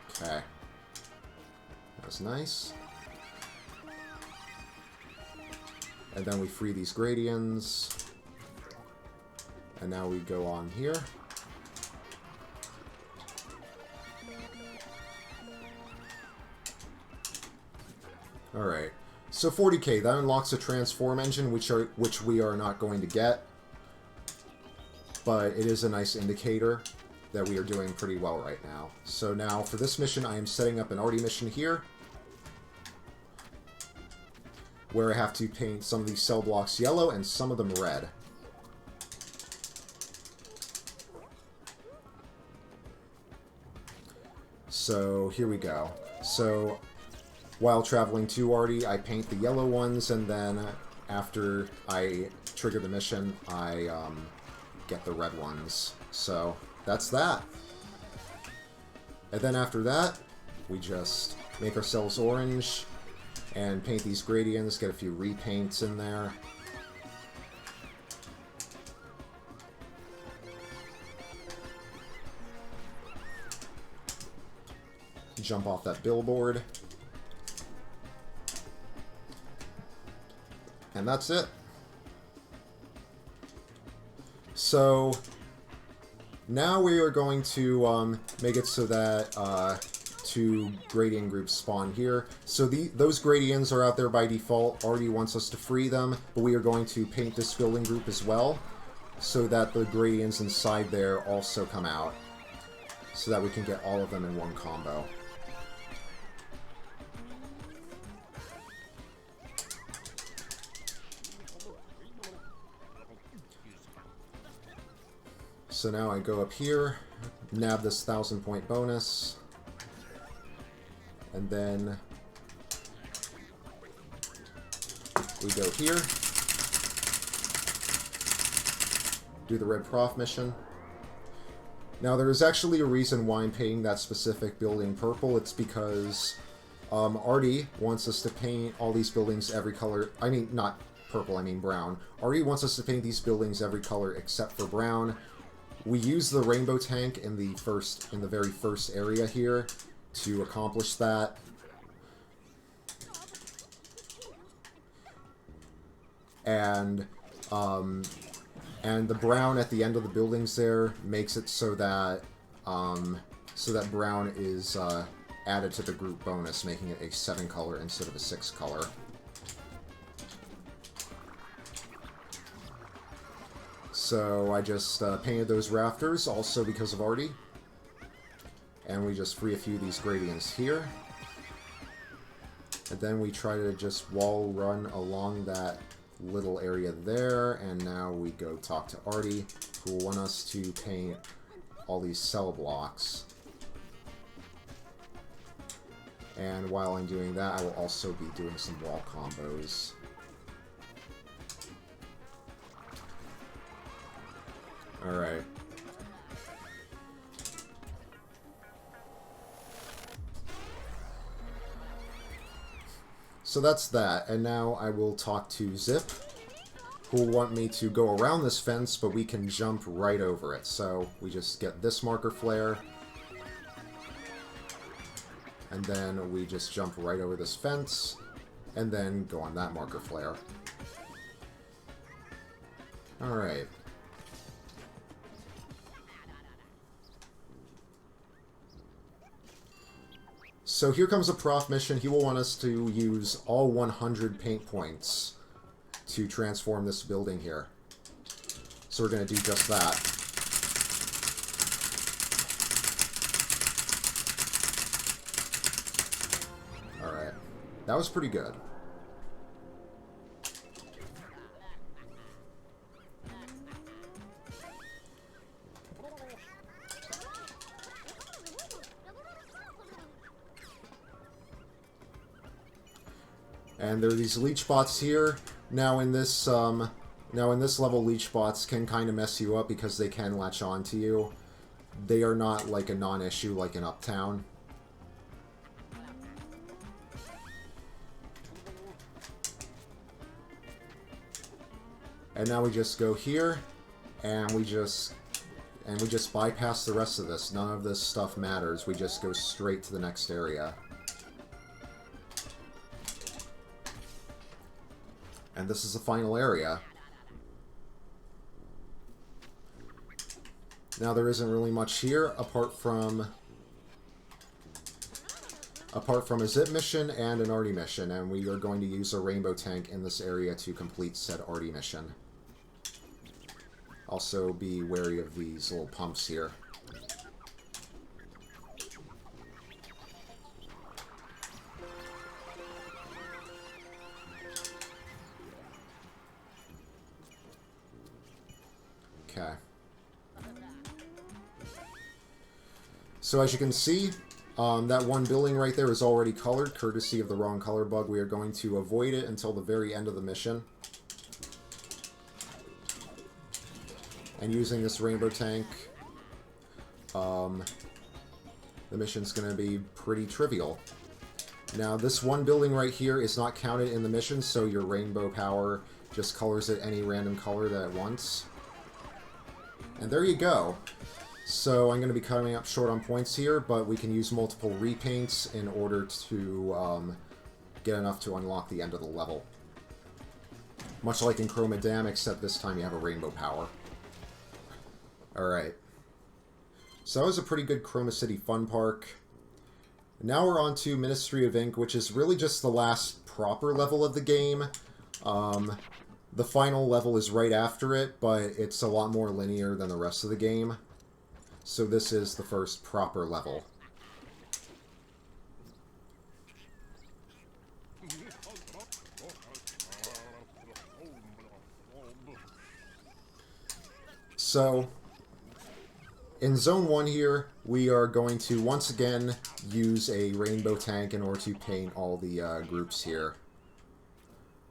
Speaker 1: Okay. That was nice. And then we free these Gradients. And now we go on here. Alright. So 40k, that unlocks a transform engine, which we are not going to get. But it is a nice indicator that we are doing pretty well right now. So now for this mission, I am setting up an arty mission here, where I have to paint some of these cell blocks yellow and some of them red. So here we go. So while traveling to Artie, I paint the yellow ones, and then after I trigger the mission, I get the red ones. So that's that. And then after that, we just make ourselves orange and paint these gradients, get a few repaints in there. Jump off that billboard. And that's it. So now we are going to make it so that two gradient groups spawn here. So those gradients are out there by default. Artie wants us to free them, but we are going to paint this building group as well, so that the gradients inside there also come out, so that we can get all of them in one combo. So now I go up here, nab this 1,000-point bonus, and then we go here, do the red prof mission. Now there is actually a reason why I'm painting that specific building purple. It's because Artie wants us to paint all these buildings every color. I mean, not purple, I mean brown. Artie wants us to paint these buildings every color except for brown. We use the rainbow tank in the very first area here to accomplish that. And the brown at the end of the buildings there makes it so that brown is added to the group bonus, making it a 7-color instead of a 6-color. So I just painted those rafters, also because of Artie. And we just free a few of these gradients here. And then we try to just wall run along that little area there. And now we go talk to Artie, who will want us to paint all these cell blocks. And while I'm doing that, I will also be doing some wall combos. Alright. So that's that, and now I will talk to Zip, who will want me to go around this fence, but we can jump right over it. So we just get this marker flare, and then we just jump right over this fence, and then go on that marker flare. Alright. So here comes a prof mission. He will want us to use all 100 paint points to transform this building here. So we're going to do just that. Alright. That was pretty good. And there are these leech bots here. Now in this level, leech bots can kind of mess you up because they can latch on to you. They are not like a non-issue like in Uptown. And now we just go here, and we just bypass the rest of this. None of this stuff matters. We just go straight to the next area. And this is the final area. Now there isn't really much here apart from a Zip mission and an Artie mission, and we are going to use a rainbow tank in this area to complete said Artie mission. Also be wary of these little pumps here. Okay. So as you can see, That one building right there is already colored, courtesy of the wrong color bug. We are going to avoid it until the very end of the mission. And using this rainbow tank, the mission's going to be pretty trivial. Now, this one building right here is not counted in the mission, so your rainbow power just colors it any random color that it wants. And there you go. So I'm going to be coming up short on points here, but we can use multiple repaints in order to get enough to unlock the end of the level. Much like in Chroma Dam, except this time you have a rainbow power. Alright. So that was a pretty good Chroma City Fun Park. Now we're on to Ministry of Ink, which is really just the last proper level of the game. The final level is right after it, but it's a lot more linear than the rest of the game. So this is the first proper level. So, in Zone 1 here, we are going to once again use a rainbow tank in order to paint all the groups here.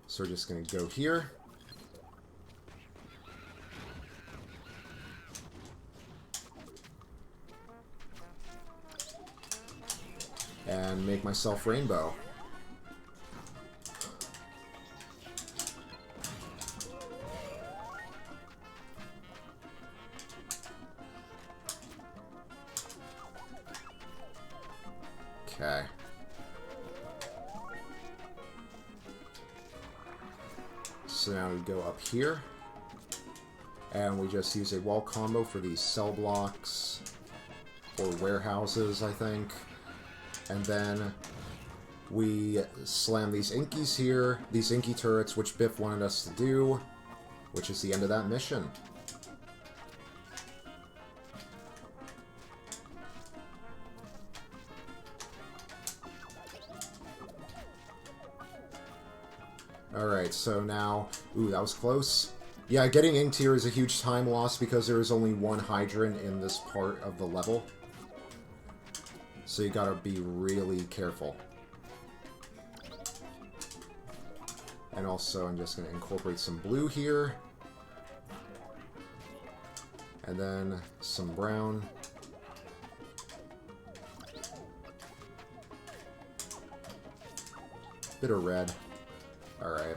Speaker 1: So we're just going to go here. And make myself rainbow. Okay. So now we go up here. And we just use a wall combo for these cell blocks. Or warehouses, I think. And then we slam these Inkies here, these Inky turrets, which Biff wanted us to do, which is the end of that mission. Alright, so now... Ooh, that was close. Yeah, getting inked here is a huge time loss because there is only one hydrant in this part of the level. So you gotta be really careful. And also, I'm just gonna incorporate some blue here. And then some brown. Bit of red. Alright.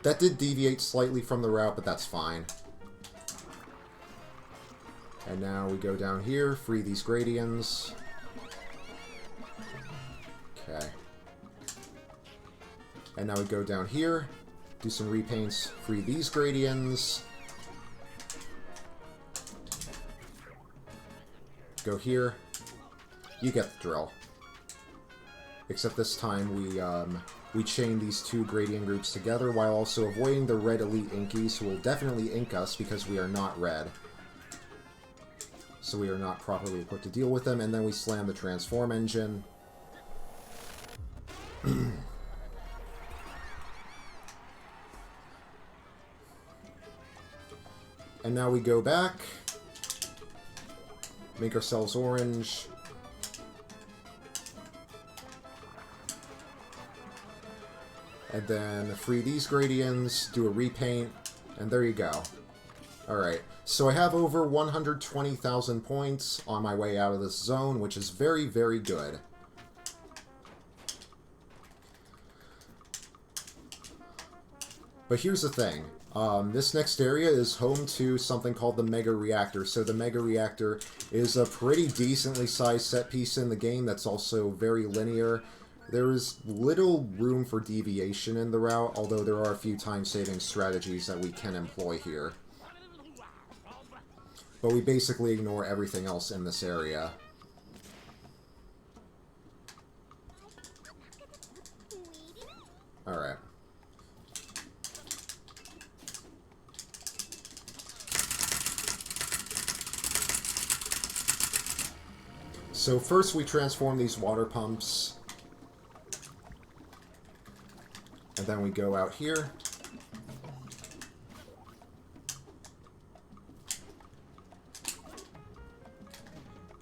Speaker 1: That did deviate slightly from the route, but that's fine. And now we go down here, free these gradients. Okay. And now we go down here, do some repaints, free these gradients. Go here. You get the drill. Except this time we chain these two gradient groups together while also avoiding the red elite inkies who will definitely ink us because we are not red. So we are not properly equipped to deal with them, and then we slam the transform engine. And now we go back, make ourselves orange. And then free these gradients, do a repaint, and there you go. Alright, so I have over 120,000 points on my way out of this zone, which is very, very good. But here's the thing. This next area is home to something called the Mega Reactor. So the Mega Reactor is a pretty decently sized set piece in the game that's also very linear. There is little room for deviation in the route, although there are a few time-saving strategies that we can employ here. But we basically ignore everything else in this area. Alright. So first we transform these water pumps. And then we go out here.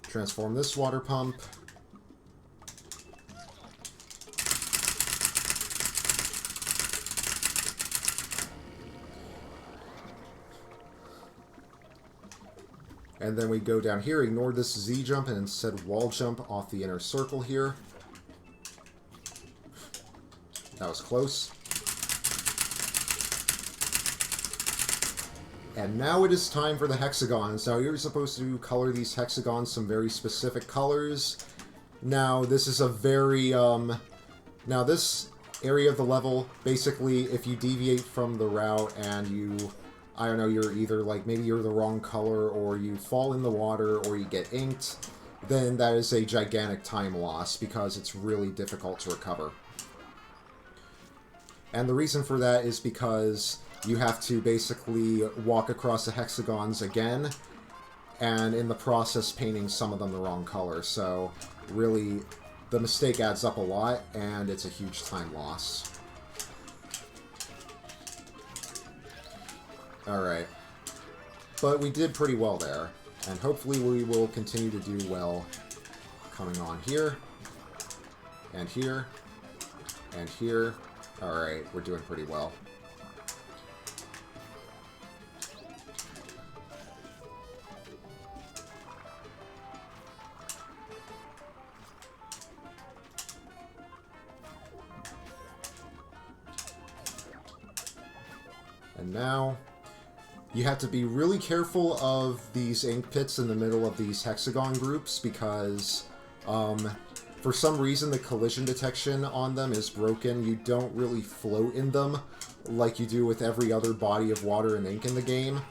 Speaker 1: Transform this water pump. And then we go down here, ignore this Z jump, and instead wall jump off the inner circle here. That was close. And now it is time for the hexagons. Now you're supposed to color these hexagons some very specific colors. Now this is a very, now this area of the level, basically if you deviate from the route and you, I don't know, you're either like, maybe you're the wrong color or you fall in the water or you get inked, then that is a gigantic time loss because it's really difficult to recover. And the reason for that is because you have to basically walk across the hexagons again, and in the process painting some of them the wrong color. So really, the mistake adds up a lot, and it's a huge time loss. Alright. But we did pretty well there, and hopefully we will continue to do well coming on here, and here, and here. Alright, we're doing pretty well. And now, you have to be really careful of these ink pits in the middle of these hexagon groups because, for some reason, the collision detection on them is broken. You don't really float in them like you do with every other body of water and ink in the game.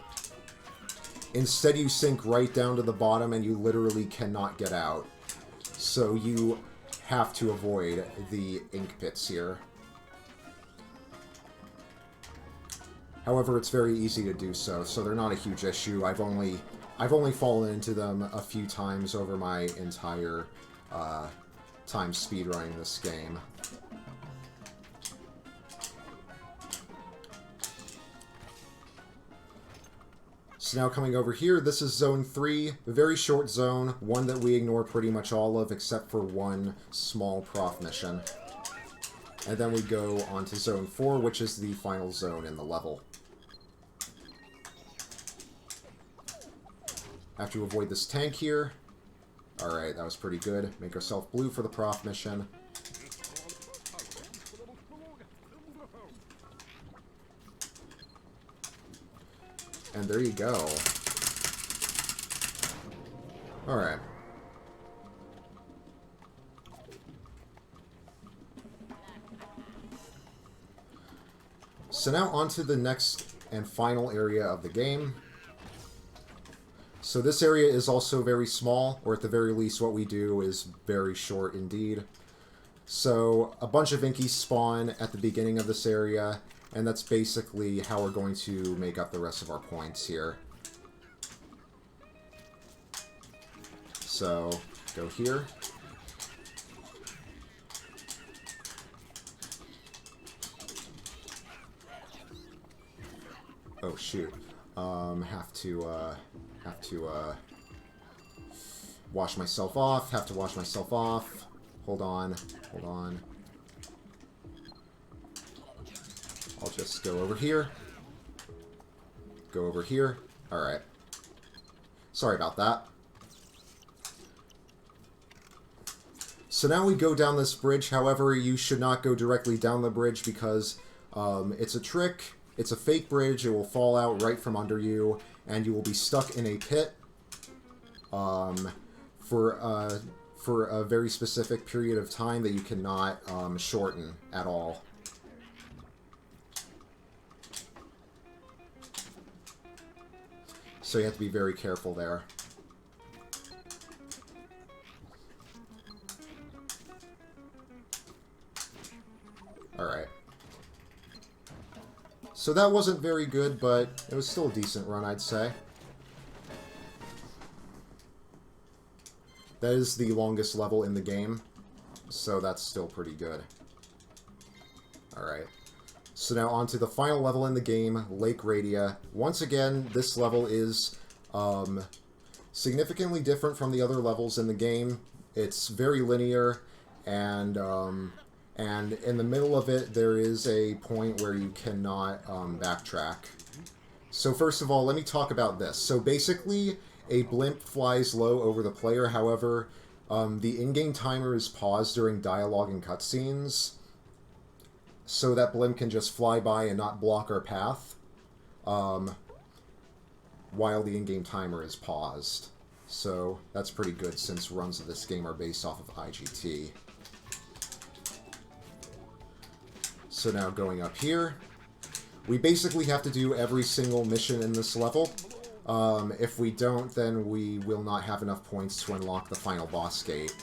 Speaker 1: Instead, you sink right down to the bottom and you literally cannot get out. So you have to avoid the ink pits here. However, it's very easy to do so they're not a huge issue. I've only fallen into them a few times over my entire time speedrunning this game. So now coming over here, this is Zone 3, a very short zone, one that we ignore pretty much all of except for one small prof mission. And then we go on to Zone 4, which is the final zone in the level. Have to avoid this tank here. Alright, that was pretty good. Make ourselves blue for the prof mission. And there you go. Alright. So now on to the next and final area of the game. So this area is also very small, or at the very least what we do is very short indeed. So a bunch of Inkies spawn at the beginning of this area, and that's basically how we're going to make up the rest of our points here. So, go here. Oh shoot. Have to wash myself off. Hold on. I'll just go over here. Alright. Sorry about that. So now we go down this bridge. However, you should not go directly down the bridge because it's a trick. It's a fake bridge. It will fall out right from under you, and you will be stuck in a pit for a very specific period of time that you cannot shorten at all. So you have to be very careful there. Alright. So that wasn't very good, but it was still a decent run, I'd say. That is the longest level in the game, so that's still pretty good. Alright. So now on to the final level in the game, Lake Radia. Once again, this level is significantly different from the other levels in the game. It's very linear, and in the middle of it, there is a point where you cannot backtrack. So first of all, let me talk about this. So basically, a blimp flies low over the player. However, the in-game timer is paused during dialogue and cutscenes, so that blimp can just fly by and not block our path while the in-game timer is paused. So that's pretty good, since runs of this game are based off of IGT. So now going up here, we basically have to do every single mission in this level. If we don't, then we will not have enough points to unlock the final boss gate.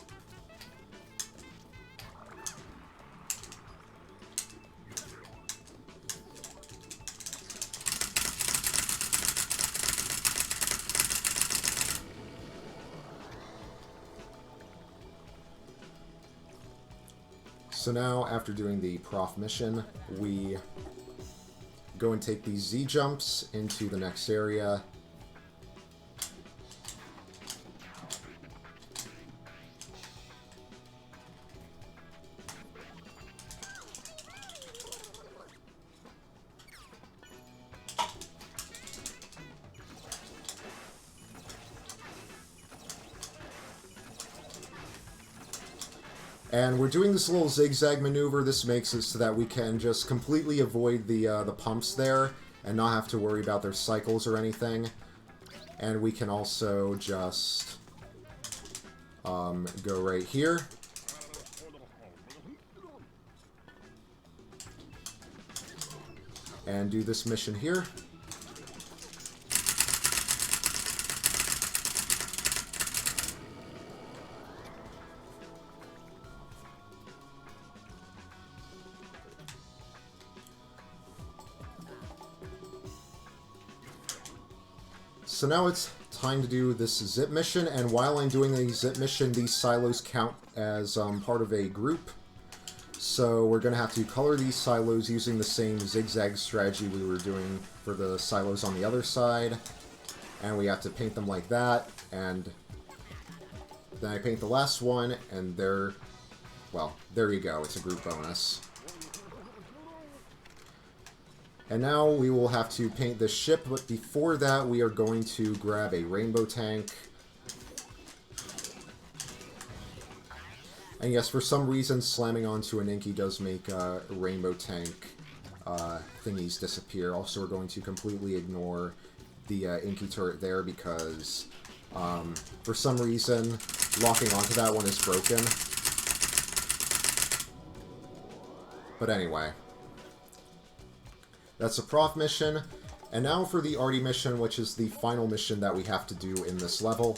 Speaker 1: So now, after doing the prof mission, we go and take these Z-jumps into the next area. And we're doing this little zigzag maneuver. This makes it so that we can just completely avoid the pumps there and not have to worry about their cycles or anything. And we can also just go right here. And do this mission here. So now it's time to do this zip mission, and while I'm doing the zip mission, these silos count as part of a group. So we're going to have to color these silos using the same zigzag strategy we were doing for the silos on the other side. And we have to paint them like that, and then I paint the last one, and well, there you go, it's a group bonus. And now we will have to paint this ship, but before that we are going to grab a rainbow tank. And yes, for some reason slamming onto an Inky does make rainbow tank thingies disappear. Also, we're going to completely ignore the Inky turret there because for some reason locking onto that one is broken. But anyway. That's a prof mission, and now for the Arty mission, which is the final mission that we have to do in this level.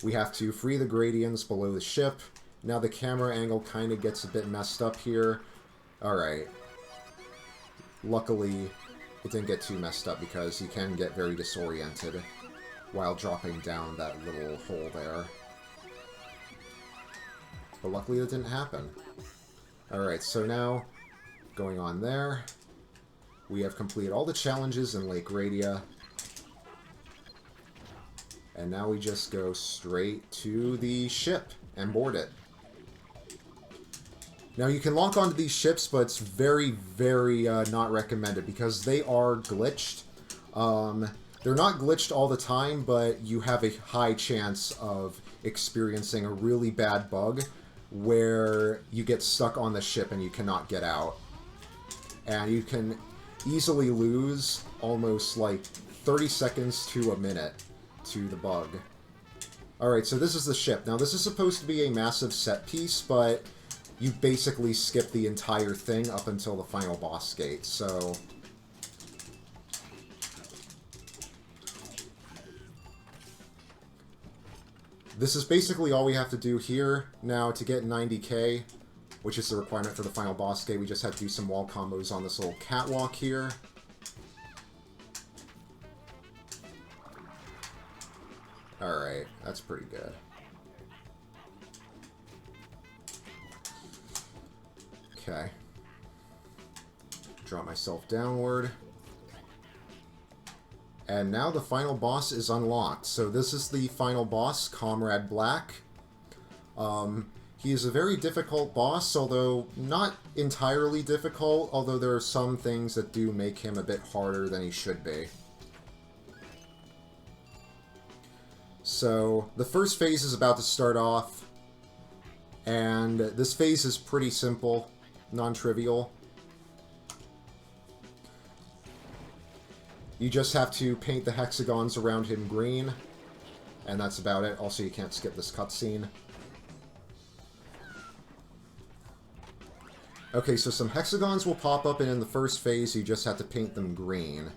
Speaker 1: We have to free the gradients below the ship. Now the camera angle kind of gets a bit messed up here. Alright. Luckily, it didn't get too messed up because you can get very disoriented while dropping down that little hole there. But luckily that didn't happen. Alright, so now, going on there. We have completed all the challenges in Lake Radia. And now we just go straight to the ship and board it. Now you can lock onto these ships, but it's very, very not recommended because they are glitched. They're not glitched all the time, but you have a high chance of experiencing a really bad bug where you get stuck on the ship and you cannot get out. And you can easily lose almost like 30 seconds to a minute to the bug. Alright, so this is the ship. Now this is supposed to be a massive set piece, but you basically skip the entire thing up until the final boss gate, so this is basically all we have to do here. Now to get 90k, which is the requirement for the final boss gate, we just have to do some wall combos on this little catwalk here. Alright, that's pretty good. Okay. Drop myself downward. And now the final boss is unlocked. So this is the final boss, Comrade Black. He is a very difficult boss, although not entirely difficult, although there are some things that do make him a bit harder than he should be. So, the first phase is about to start off, and this phase is pretty simple, non-trivial. You just have to paint the hexagons around him green, and that's about it. Also, you can't skip this cutscene. Okay, so some hexagons will pop up, and in the first phase, you just have to paint them green.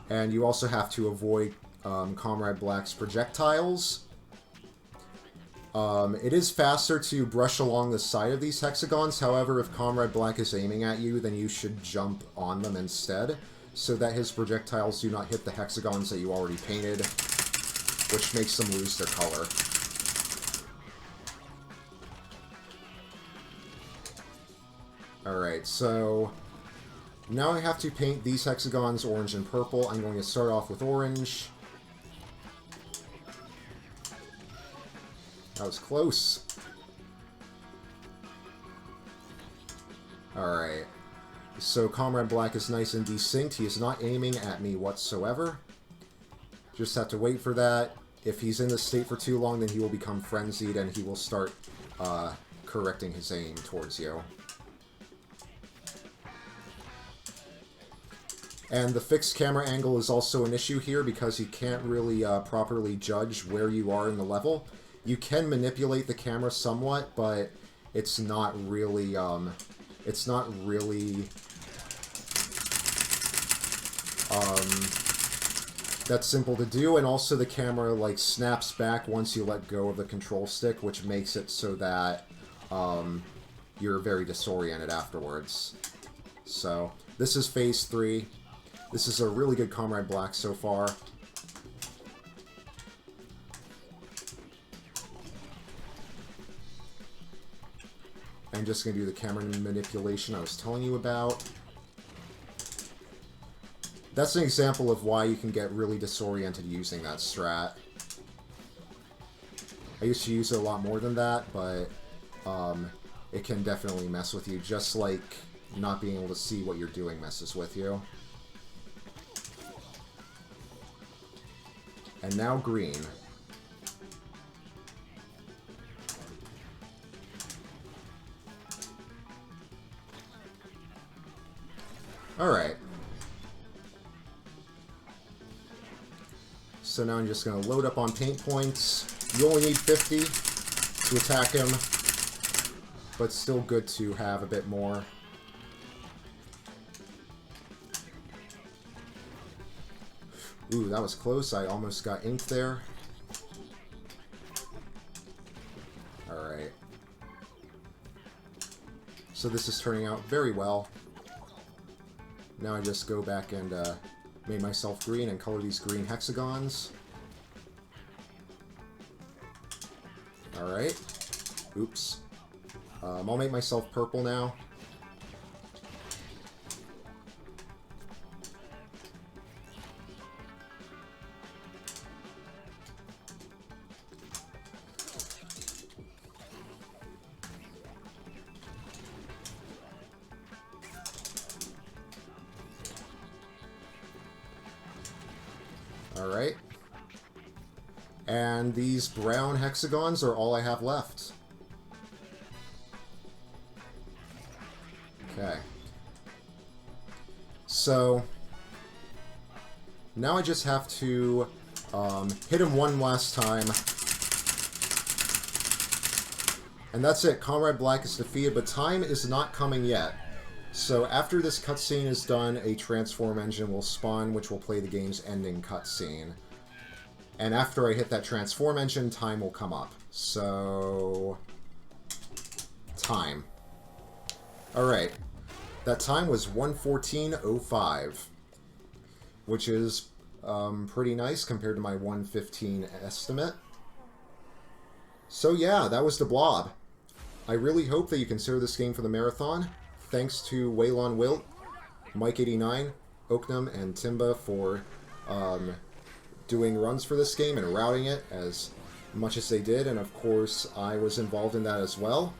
Speaker 1: And you also have to avoid Comrade Black's projectiles. It is faster to brush along the side of these hexagons, however, if Comrade Black is aiming at you, then you should jump on them instead, so that his projectiles do not hit the hexagons that you already painted, which makes them lose their color. Alright, so now I have to paint these hexagons orange and purple. I'm going to start off with orange. That was close. Alright. So Comrade Black is nice and desynced. He is not aiming at me whatsoever. Just have to wait for that. If he's in this state for too long, then he will become frenzied and he will start correcting his aim towards you. And the fixed camera angle is also an issue here because you can't really properly judge where you are in the level. You can manipulate the camera somewhat, but it's not really that simple to do, and also the camera like snaps back once you let go of the control stick, which makes it so that you're very disoriented afterwards. So this is phase 3. This is a really good Comrade Black so far. I'm just going to do the camera manipulation I was telling you about. That's an example of why you can get really disoriented using that strat. I used to use it a lot more than that, but it can definitely mess with you, just like not being able to see what you're doing messes with you. And now green. Alright. So now I'm just going to load up on paint points. You only need 50 to attack him, but still good to have a bit more. Ooh, that was close. I almost got inked there. Alright. So this is turning out very well. Now I just go back and make myself green and color these green hexagons. Alright. Oops. I'll make myself purple now. Alright. And these brown hexagons are all I have left. Okay. So, now I just have to hit him one last time. And that's it. Comrade Black is defeated, but time is not coming yet. So after this cutscene is done, a transform engine will spawn, which will play the game's ending cutscene. And after I hit that transform engine, time will come up. So... time. Alright. That time was 1:14:05. Which is pretty nice compared to my 1:15 estimate. So yeah, that was the Blob. I really hope that you consider this game for the marathon. Thanks to Waylon Wilt, Mike89, Oaknum, and Timba for doing runs for this game and routing it as much as they did, and of course I was involved in that as well.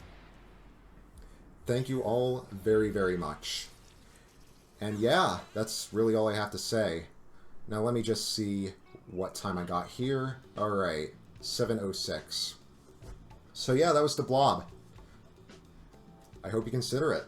Speaker 1: Thank you all very, very much. And yeah, that's really all I have to say. Now let me just see what time I got here. Alright, 7:06. So yeah, that was the Blob. I hope you consider it.